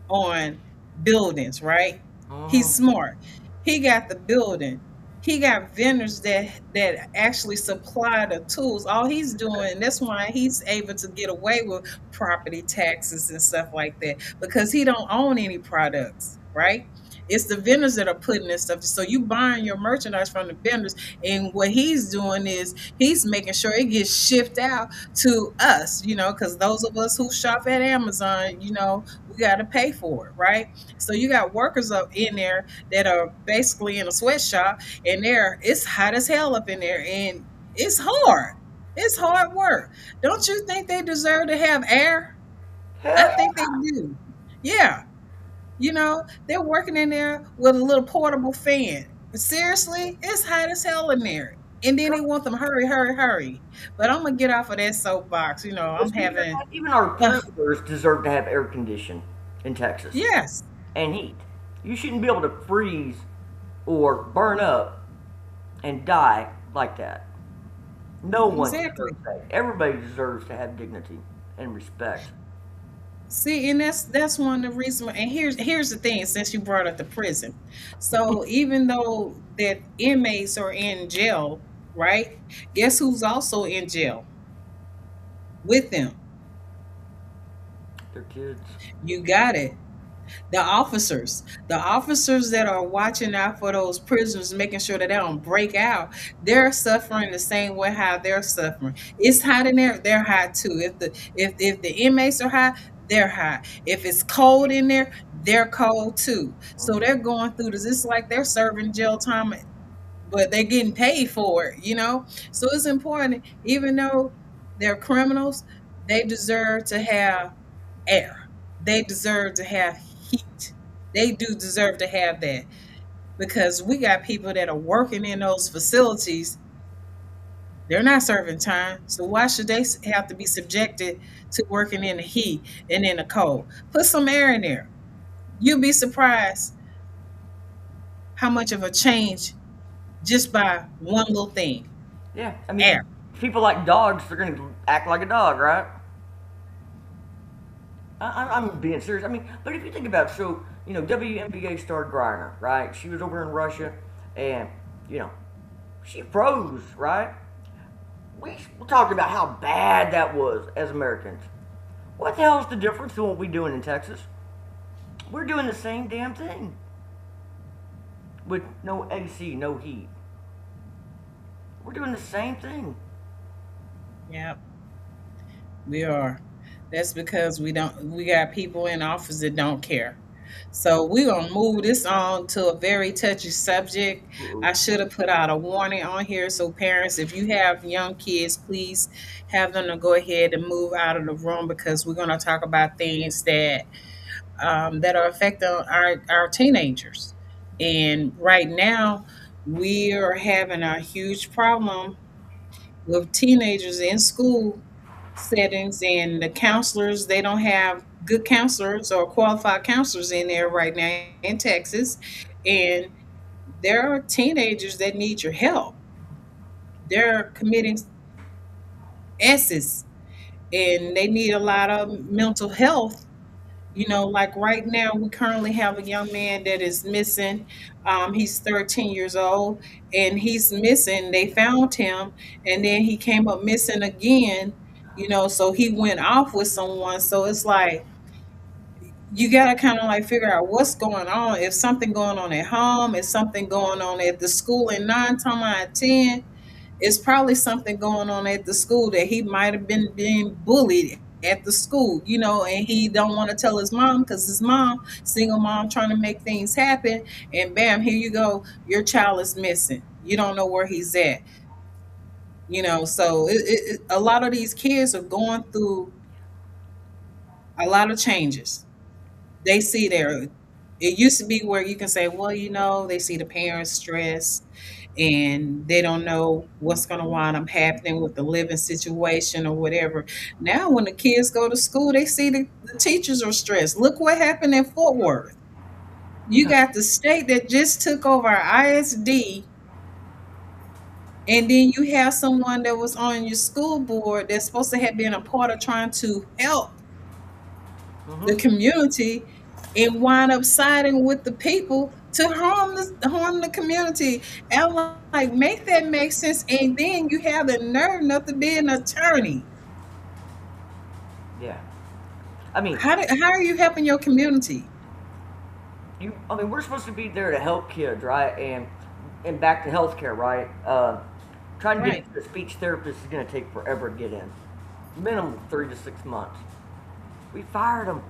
on buildings, right? He's Mm-hmm. smart. He got the building. He got vendors that actually supply the tools. All he's doing, that's why he's able to get away with property taxes and stuff like that, because he don't own any products, right? It's the vendors that are putting this stuff. So you buying your merchandise from the vendors, and what he's doing is he's making sure it gets shipped out to us, because those of us who shop at Amazon, we got to pay for it, right? So you got workers up in there that are basically in a sweatshop, and it's hot as hell up in there, and it's hard. It's hard work. Don't you think they deserve to have air? I Hell think they do. Yeah. They're working in there with a little portable fan. But seriously, it's hot as hell in there. And then yeah. they want them hurry, hurry, hurry. But I'm gonna get off of that soapbox. But I'm speaking of having, that, even our uh, poolers deserve to have air condition in Texas yes, and heat. You shouldn't be able to freeze or burn up and die like that. No one exactly. deserves that. Everybody deserves to have dignity and respect. See, and that's one of the reasons. And here's the thing, since you brought up the prison. So even though that inmates are in jail, right? Guess who's also in jail with them? Their kids. You got it. The officers that are watching out for those prisoners, making sure that they don't break out, they're suffering the same way how they're suffering. It's hot in there, they're hot too. If the inmates are hot, they're hot. If it's cold in there, they're cold too. So they're going through this. It's like they're serving jail time, but they're getting paid for it. So it's important, even though they're criminals, they deserve to have air. They deserve to have heat. They do deserve to have that, because we got people that are working in those facilities. They're not serving time. So why should they have to be subjected to working in the heat and in the cold? Put some air in there. You'll be surprised how much of a change just by one little thing. Yeah, I mean, Air. people like dogs, they're going to act like a dog, right? I'm being serious. I mean, but if you think about it, so, WNBA star Griner, right? She was over in Russia, and, you know, she froze, right? We talked about how bad that was as Americans. What the hell is the difference to what we're doing in Texas? We're doing the same damn thing with no AC, no heat. We're doing the same thing. Yeah, we are. That's because we got people in office that don't care. So we're gonna move this on to a very touchy subject. Uh-oh. I should have put out a warning on here. So parents, if you have young kids, please have them to go ahead and move out of the room, because we're gonna talk about things that are affecting our teenagers. And right now, we are having a huge problem with teenagers in school settings, and the counselors, they don't have good counselors or qualified counselors in there right now in Texas. And there are teenagers that need your help. They're committing S's, and they need a lot of mental health. Like right now, we currently have a young man that is missing. He's 13 years old, and he's missing. They found him, and then he came up missing again. So he went off with someone. So it's like, you gotta kind of like figure out what's going on. If something going on at home, if something going on at the school, and 9 times out of 10, it's probably something going on at the school that he might have been being bullied at the school, and he don't want to tell his mom because his mom, single mom, trying to make things happen, and bam, here you go, your child is missing. You don't know where he's at. So a lot of these kids are going through a lot of changes. They see their It used to be where you can say, well, they see the parents stress and they don't know what's going to wind up happening with the living situation or whatever. Now when the kids go to school, they see the teachers are stressed. Look what happened in Fort Worth. You got the state that just took over ISD, and then you have someone that was on your school board that's supposed to have been a part of trying to help the Hmm. community, and wind up siding with the people to harm the community. And I'm like, make that make sense. And then you have the nerve enough to be an attorney. Yeah. I mean, How are you helping your community? we're supposed to be there to help kids, right? And back to healthcare, right? Trying to get Right. a speech therapist is going to take forever to get in, minimum 3 to 6 months. We fired them.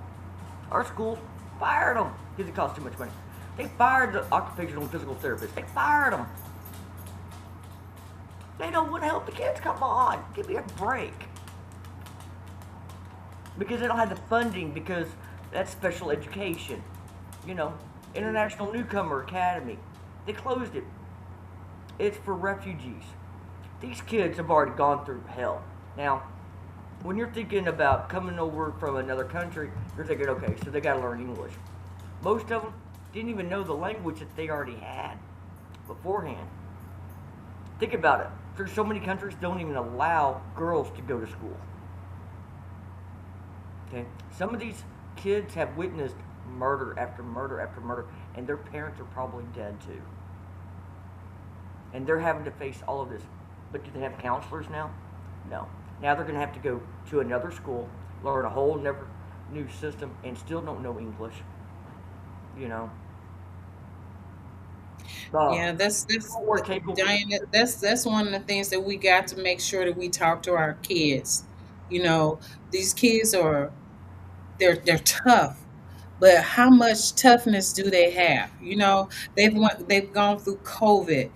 Our school fired them because it cost too much money. They fired the occupational and physical therapist. They fired them. They don't want to help the kids. Come on, give me a break. Because they don't have the funding because that's special education. You know, International Newcomer Academy. They closed it. It's for refugees. These kids have already gone through hell. Now, when you're thinking about coming over from another country, you're thinking, okay, so they got to learn English. Most of them didn't even know the language that they already had beforehand. Think about it. There's so many countries don't even allow girls to go to school. Okay, some of these kids have witnessed murder after murder after murder, and their parents are probably dead too. And they're having to face all of this. But do they have counselors now? No. Now they're going to have to go to another school, learn a whole never new system, and still don't know English. You know, Yeah, that's more capable. Diane. That's one of the things that we got to make sure that we talk to our kids. You know, these kids they're tough, but how much toughness do they have? They've gone through COVID.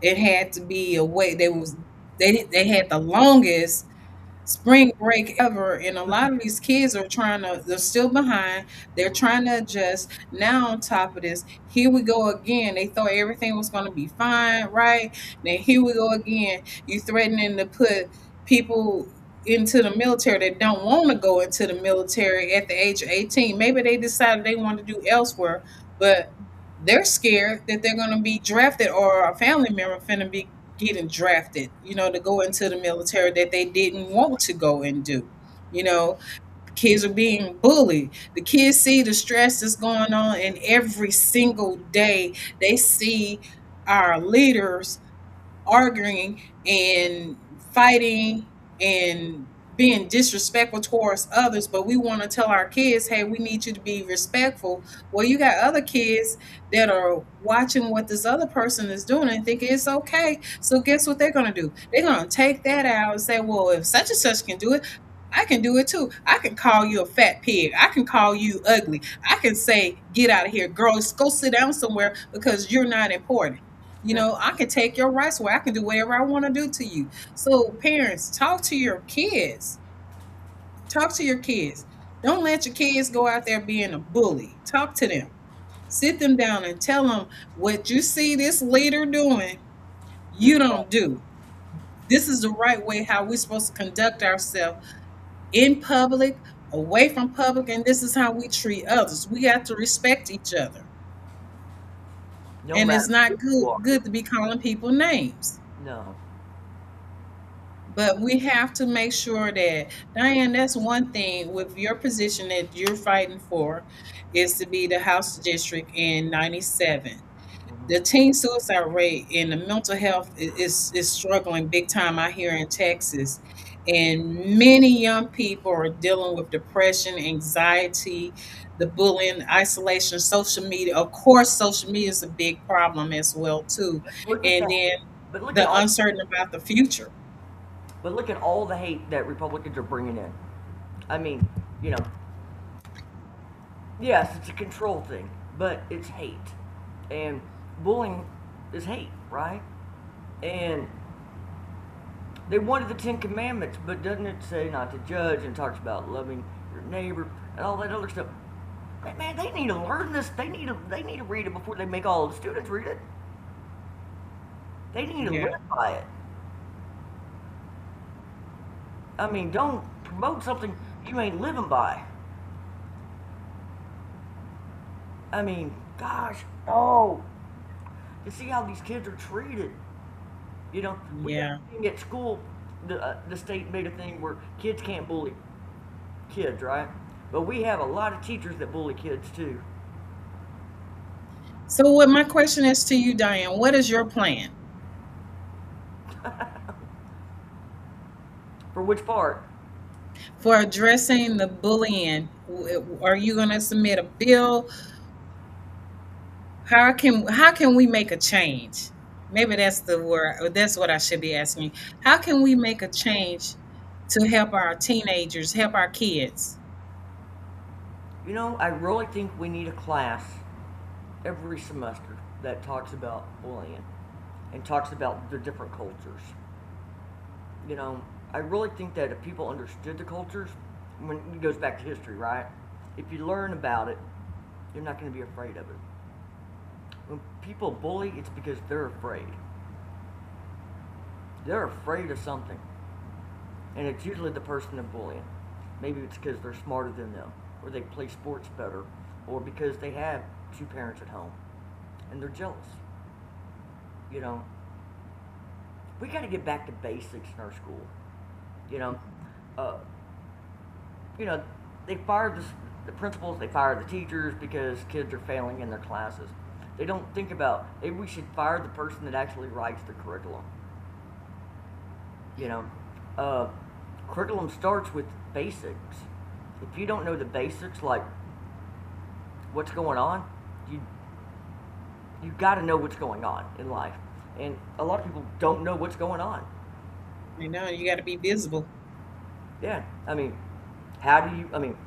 It had to be a way. They had the longest spring break ever, and a lot of these kids they're still behind. They're trying to adjust. Now on top of this, here we go again. They thought everything was going to be fine, right? Now here we go again. You threatening to put people into the military that don't want to go into the military at the age of 18. Maybe they decided they want to do elsewhere, but they're scared that they're going to be drafted, or a family member finna be getting drafted, to go into the military that they didn't want to go and do. You know, Kids are being bullied. The kids see the stress that's going on, and every single day they see our leaders arguing and fighting and being disrespectful towards others, but we want to tell our kids, hey, we need you to be respectful. Well, you got other kids that are watching what this other person is doing and thinking it's okay. So guess what they're going to do? They're going to take that out and say, well, if such and such can do it, I can do it too. I can call you a fat pig. I can call you ugly. I can say, get out of here, girls, go sit down somewhere because you're not important. Yeah. I can take your rights away. I can do whatever I want to do to you. So, parents, talk to your kids. Talk to your kids. Don't let your kids go out there being a bully. Talk to them. Sit them down and tell them what you see this leader doing, you don't do. This is the right way how we're supposed to conduct ourselves in public, away from public, and this is how we treat others. We got to respect each other. No And it's matter not who you are. good to be calling people names. No. But we have to make sure that, Diane, that's one thing with your position that you're fighting for, is to be the House District in 97. The Hmm. teen suicide rate and the mental health is struggling big time out here in Texas. And many young people are dealing with depression, anxiety, the bullying, isolation, social media. Of course, social media is a big problem as well too. Look at And the then but look at the all uncertain about the future. but look at all the hate that Republicans are bringing in. I mean, you know, yes, it's a control thing, but it's hate. And bullying is hate, right? And they wanted the Ten Commandments, but doesn't it say not to judge and talks about loving your neighbor and all that other stuff? Man, they need to learn this. They need to read it before they make all the students read it. They need to Yeah. live by it. I mean, don't promote something you ain't living by. I mean, gosh, oh, to see how these kids are treated. You know, we have Yeah. a thing at school. The state made a thing where kids can't bully kids, right? But we have a lot of teachers that bully kids too. So what my question is to you, Diane, what is your plan For which part? for addressing the bullying? Are you going to submit a bill? How can we make a change? Maybe that's the word, or that's what I should be asking you. How can we make a change to help our teenagers, help our kids? You know, I really think we need a class every semester that talks about bullying and talks about the different cultures. You know, I really think that if people understood the cultures, when it goes back to history, right? If you learn about it, you're not going to be afraid of it. When people bully, it's because they're afraid. They're afraid of something. And it's usually the person they're bullying. Maybe it's because they're smarter than them, or they play sports better, or because they have two parents at home and they're jealous. You know, we got to get back to basics in our school. You know, uh, you know, they fired the principals, they fire the teachers because kids are failing in their classes. They don't think about maybe we should fire the person that actually writes the curriculum. You know, uh, curriculum starts with basics. If you don't know the basics, like what's going on, you you got to know what's going on in life, and a lot of people don't know what's going on. You got to be visible. Yeah, I mean, how do you? I mean,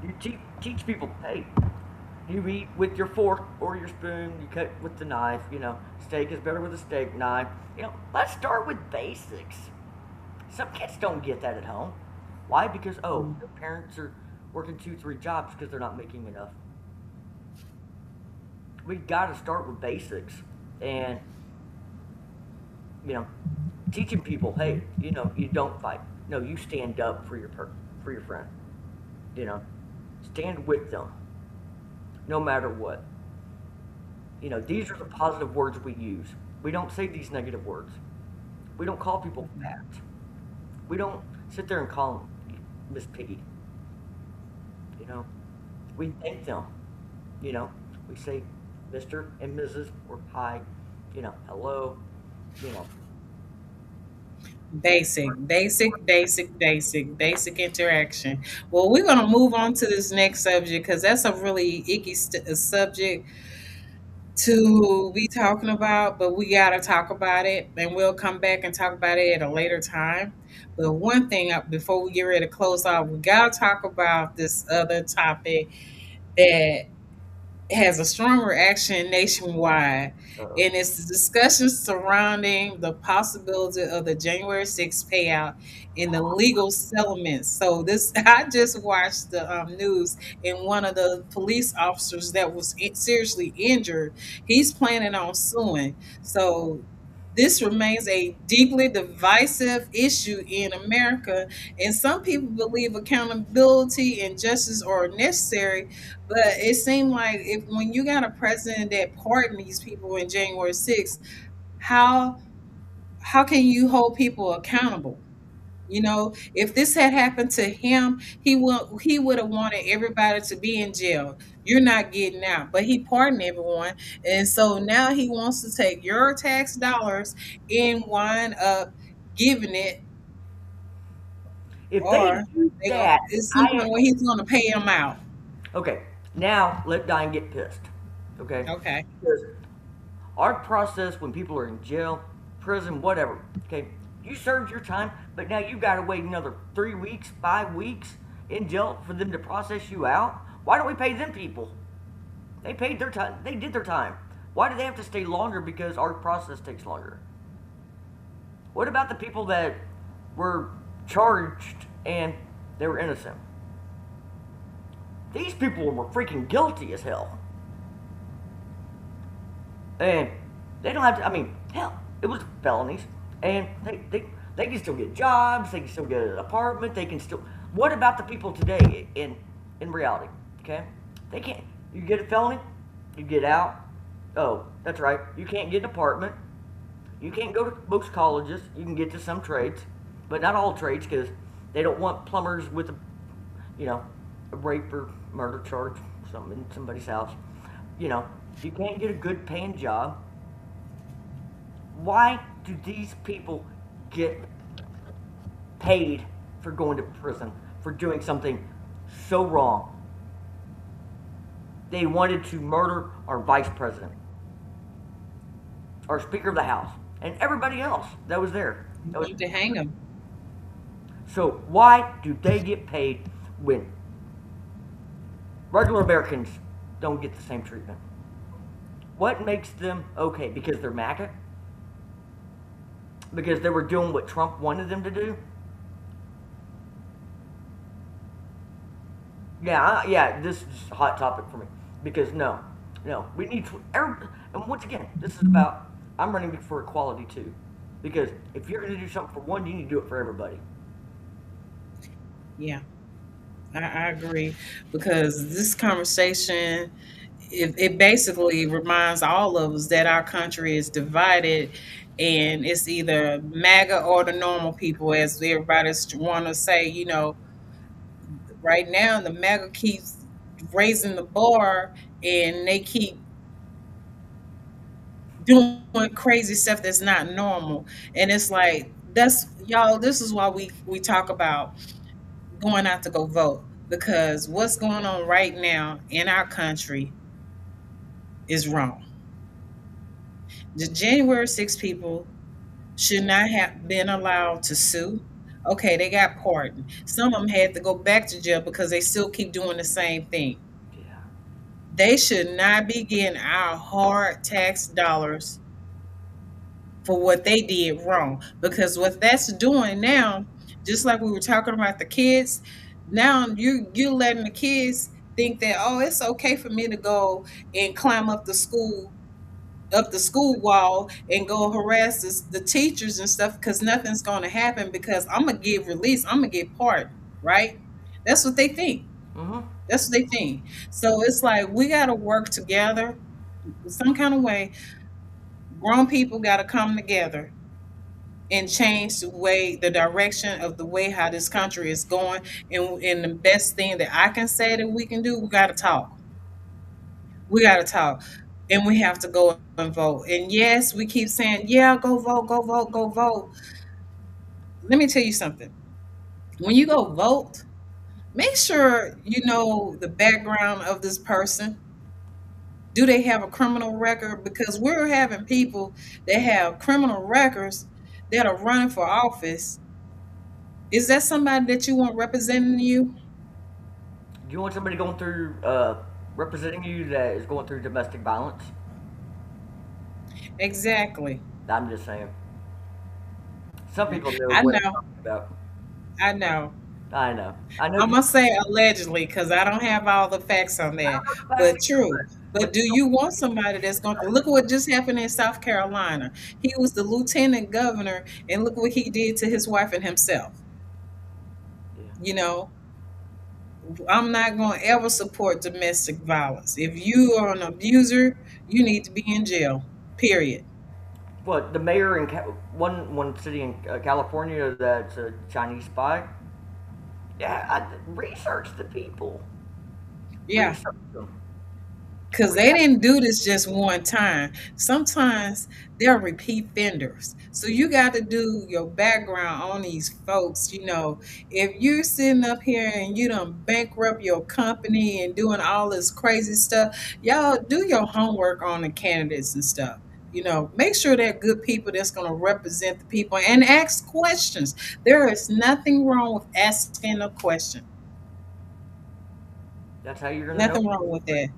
you teach people, hey, you eat with your fork or your spoon. You cut with the knife. You know, steak is better with a steak knife. You know, let's start with basics. Some kids don't get that at home. Why? Because their parents are working two, three jobs because they're not making enough. We got to start with basics, and you know, teaching people, hey, you know, you don't fight. No, you stand up for for your friend. You know, stand with them, no matter what. You know, these are the positive words we use. We don't say these negative words. We don't call people fat. We don't sit there and call them Miss Piggy. You know, we thank them. You know, we say Mr. and Mrs. or hi. You know, hello. You know, Basic interaction. Well, we're going to move on to this next subject because that's a really icky subject to be talking about, but we got to talk about it and we'll come back and talk about it at a later time. But one thing before we get ready to close off, we got to talk about this other topic that has a strong reaction nationwide, uh, and it's the discussion surrounding the possibility of the January 6th payout in the legal settlements. So this, I just watched the news, and one of the police officers that was seriously injured, he's planning on suing. So this remains a deeply divisive issue in America, and some people believe accountability and justice are necessary, but it seemed like if when you got a president that pardoned these people in January 6th, how how can you hold people accountable? You know, if this had happened to him, he would have wanted everybody to be in jail. You're not getting out, but he pardoned everyone, and so now he wants to take your tax dollars and wind up giving it If they Or do they go, that, it's some I point where he's going to pay him out. okay. Now let Diane get pissed. Okay, Okay. because our process when people are in jail, prison, whatever. Okay, you served your time, but now you got to wait another 3 weeks, 5 weeks in jail for them to process you out. Why don't we pay them people? They paid their time. They did their time. Why do they have to stay longer because our process takes longer? What about the people that were charged and they were innocent? These people were freaking guilty as hell. And they don't have to, I mean, hell, it was felonies. And they can still get jobs, they can still get an apartment, they can still. What about the people today in reality? Okay? They can't. You get a felony, you get out. Oh, that's right. You can't get an apartment. You can't go to most colleges. You can get to some trades, but not all trades because they don't want plumbers with you know, a rape or murder charge, something in somebody's house. You know, you can't get a good paying job. Why do these people get paid for going to prison for doing something so wrong? They wanted to murder our vice president, our Speaker of the House, and everybody else that was there. That was, Need to hang him. so why do they get paid when regular Americans don't get the same treatment? What makes them okay? Because they're MAGA? Because they were doing what Trump wanted them to do? Yeah, yeah, this is a hot topic for me. Because no, we need to. And once again, this is about. I'm running for equality too. Because if you're going to do something for one, you need to do it for everybody. Yeah, I agree because this conversation it basically reminds all of us that our country is divided and it's either MAGA or the normal people, as everybody's want to say. Right now the MAGA keeps raising the bar and they keep doing crazy stuff that's not normal. And it's like that's y'all. This is why we talk about going out to go vote because what's going on right now in our country is wrong. The January 6 people should not have been allowed to sue. Okay, they got pardoned. Some of them had to go back to jail because they still keep doing the same thing. Yeah. They should not be getting our hard tax dollars for what they did wrong. Because what that's doing now, just like we were talking about the kids, now you're letting the kids think that, oh, it's okay for me to go and climb up the school wall and go harass the teachers and stuff because nothing's going to happen because I'm gonna get released, I'm gonna get pardoned, right? That's what they think. Mm-hmm. That's what they think. So it's like we got to work together some kind of way. Grown people got to come together and change the direction of the way how this country is going. And the best thing that I can say that we can do, we got to talk. We got to talk. And we have to go and vote. And yes, we keep saying, yeah, go vote, go vote, go vote. Let me tell you something. When you go vote, make sure you know the background of this person. Do they have a criminal record? Because we're having people that have criminal records that are running for office. Is that somebody that you want representing you? Do you want somebody going through, representing you that is going through domestic violence? Exactly. I'm just saying. Some people know I what I'm know. talking about. I know. I know. I know I'm you. gonna say allegedly because I don't have all the facts on I that, don't know the facts but either, true. But but do you want somebody that's going to look at what just happened in South Carolina? He was the lieutenant governor, and look what he did to his wife and himself. yeah. You know, I'm not going to ever support domestic violence. If you are an abuser, you need to be in jail. Period. What the mayor in one city in California that's a Chinese spy? Yeah, research the people. Yeah, Research them. because they didn't do this just one time. Sometimes they're repeat vendors. So you got to do your background on these folks. If you're sitting up here and you done bankrupt your company and doing all this crazy stuff, y'all do your homework on the candidates and stuff. Make sure they're good people that's going to represent the people and ask questions. There is nothing wrong with asking a question. That's how you're gonna know. Nothing wrong with that.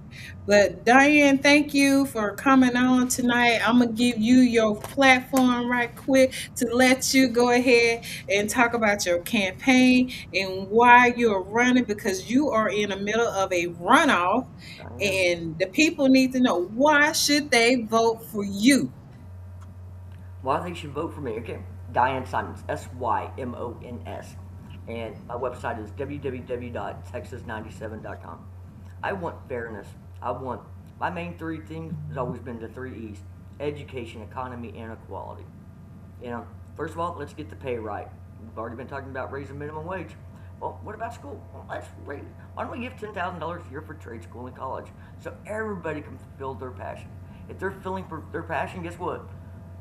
But Diane, thank you for coming on tonight. I'm gonna give you your platform right quick to let you go ahead and talk about your campaign and why you're running, because you are in the middle of a runoff I am. and the people need to know why should they vote for you. Why they should vote for me? Okay, Diane Simons, Symons, and my website is www.texas97.com. I want fairness. I want my main three things has always been the three E's: education, economy, and equality. You know, first of all, let's get the pay right. We've already been talking about raising minimum wage. Well, what about school? Well, let's raise. Why don't we give $10,000 a year for trade school and college so everybody can fulfill their passion? If they're filling for their passion, guess what?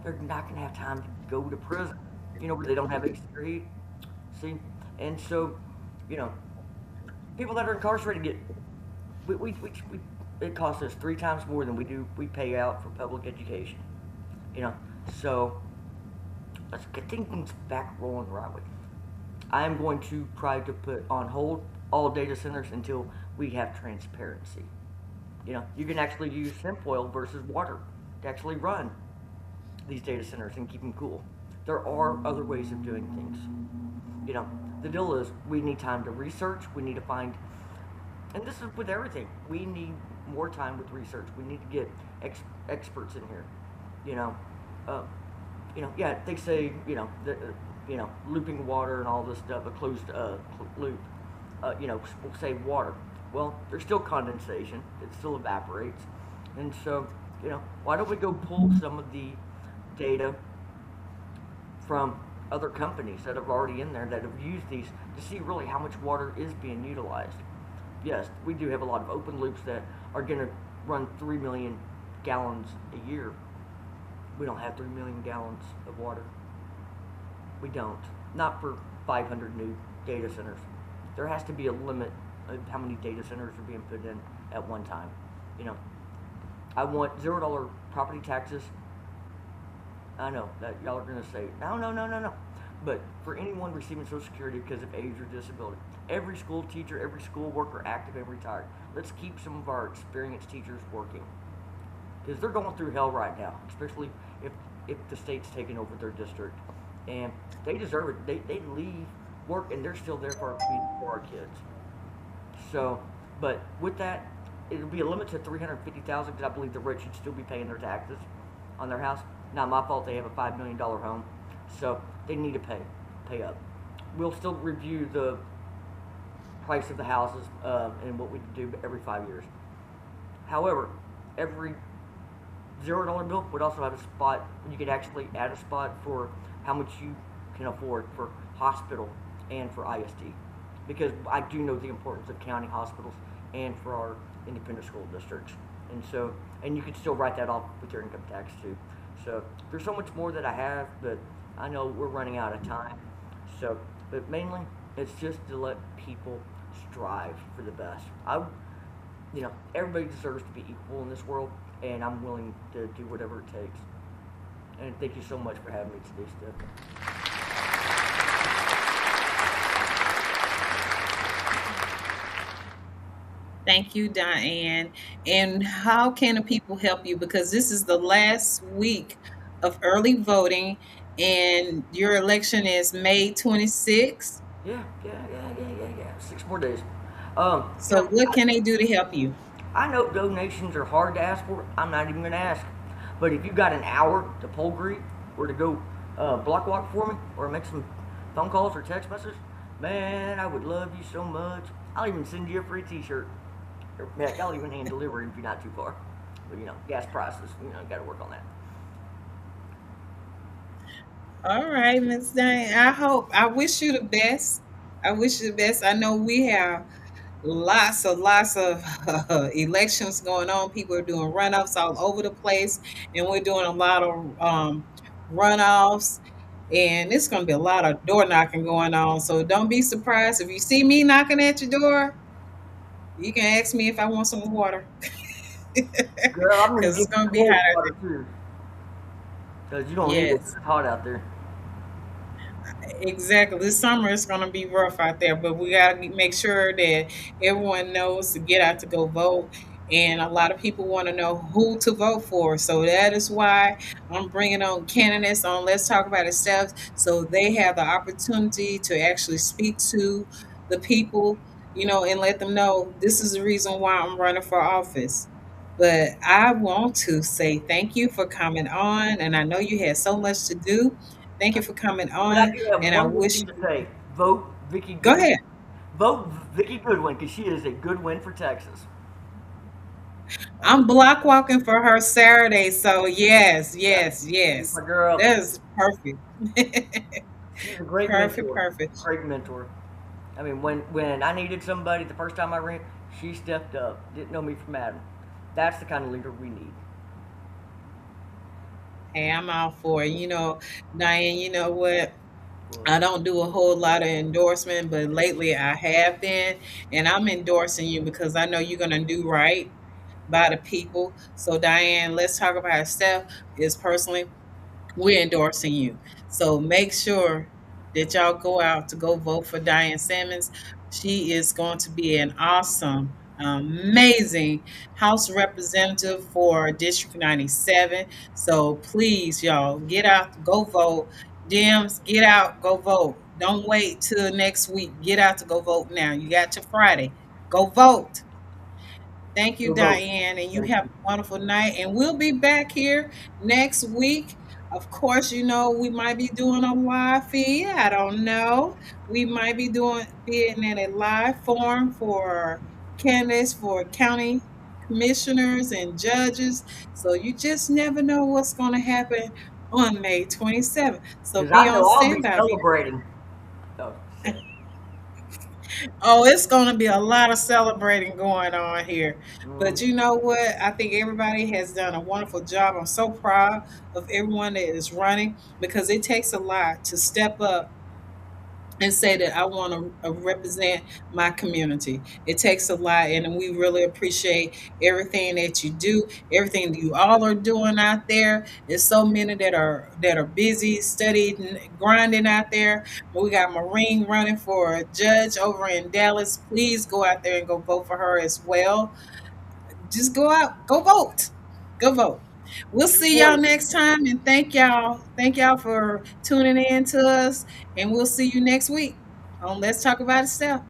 They're not going to have time to go to prison. Where they don't have extra heat. See, and so, you know, people that are incarcerated get we it costs us three times more than we pay out for public education. You know, so let's get things back rolling right way. I am going to try to put on hold all data centers until we have transparency. You can actually use hemp oil versus water to actually run these data centers and keep them cool. There are other ways of doing things. You know, the deal is we need time to research. We need to find, and this is with everything. We need more time with research. We need to get experts in here. You know, uh, yeah, they say looping water and all this stuff, a closed loop. Will save water. Well, there's still condensation. It still evaporates, and so why don't we go pull some of the data from other companies that are already in there that have used these to see really how much water is being utilized. Yes, we do have a lot of open loops that are going to run 3 million gallons a year. We don't have 3 million gallons of water. We don't. Not for 500 new data centers. There has to be a limit of how many data centers are being put in at one time. You know, I want $0 property taxes. I know that y'all are going to say, no, no, no, no, no. But for anyone receiving Social Security because of age or disability, every school teacher, every school worker, active and retired, let's keep some of our experienced teachers working. Because they're going through hell right now, especially if the state's taking over their district. And they deserve it. They leave work and they're still there for our community, for our kids. So, but with that, it'll be a limit to 350,000 because I believe the rich should still be paying their taxes on their house. Not my fault they have a $5 million home, so they need to pay up. We'll still review the price of the houses and what we do every 5 years. However, every $0 bill would also have a spot. You could actually add a spot for how much you can afford for hospital and for ISD, because I do know the importance of county hospitals and for our independent school districts. And so, and you can still write that off with your income tax too. So there's so much more that I have, but I know we're running out of time. So, but mainly it's just to let people strive for the best. Everybody deserves to be equal in this world, and I'm willing to do whatever it takes. And thank you so much for having me today, Steph. Thank you, Diane. And how can the people help you? Because this is the last week of early voting, and your election is May 26th. Yeah. 6 more days. So, what can they do to help you? I know donations are hard to ask for. I'm not even going to ask. But if you got an hour to poll greet or to go block walk for me or make some phone calls or text messages, man, I would love you so much. I'll even send you a free T-shirt. Or, heck, I'll even hand deliver it if you're not too far. But gas prices, you got to work on that. All right, Miss Diane. I wish you the best. I wish you the best. I know we have lots of elections going on. People are doing runoffs all over the place, and we're doing a lot of runoffs. And it's going to be a lot of door knocking going on. So don't be surprised if you see me knocking at your door. You can ask me if I want some water Girl, I'm gonna because it's give you going to be cold hot. water too, because you don't need it. Yes. It's hot out there. Exactly. This summer is going to be rough out there, but we got to make sure that everyone knows to get out to go vote. And a lot of people want to know who to vote for. So that is why I'm bringing on candidates on Let's Talk About It Steps so they have the opportunity to actually speak to the people, and let them know this is the reason why I'm running for office. But I want to say thank you for coming on. And I know you had so much to do. Thank you for coming But I on, do have and I one more wish thing to you say. Vote Vicky go Goodwin. ahead. Vote Vicky Goodwin because she is a good win for Texas. I'm block walking for her Saturday, so yes, Yeah, yes, she's yes. my girl. That is perfect. She's a great Perfect, mentor. perfect. Great mentor. I mean, when I needed somebody the first time I ran, she stepped up. Didn't know me from Adam. That's the kind of leader we need. Hey, I'm all for it. Diane, you know what? Well, I don't do a whole lot of endorsement, but lately I have been, and I'm endorsing you because I know you're gonna do right by the people. So Diane, let's talk about Steph is personally we're endorsing you. So make sure that y'all go out to go vote for Diane Simmons. She is going to be an awesome, amazing House representative for District 97. So please, y'all, get out, go vote. Dems, get out, go vote. Don't wait till next week. Get out to go vote now. You got till Friday. Go vote. Thank you, go vote. Diane, and you Thank have you. a wonderful night. And we'll be back here next week. Of course, we might be doing a live feed. I don't know. We might be being in a live forum for candidates for county commissioners and judges. So you just never know what's going to happen on May 27th. So Because be I on know I'll be standby. celebrating. Oh, shit. Oh, it's going to be a lot of celebrating going on here. But Mm. you know what? I think everybody has done a wonderful job. I'm so proud of everyone that is running because it takes a lot to step up and say that I want to represent my community. It takes a lot, and we really appreciate everything that you do, everything that you all are doing out there. There's so many that are busy, studying, grinding out there. But we got Maureen running for a judge over in Dallas. Please go out there and go vote for her as well. Just go out, go vote, go vote. We'll see y'all Support it. next time, and thank y'all for tuning in to us, and we'll see you next week on Let's Talk About It Stuff.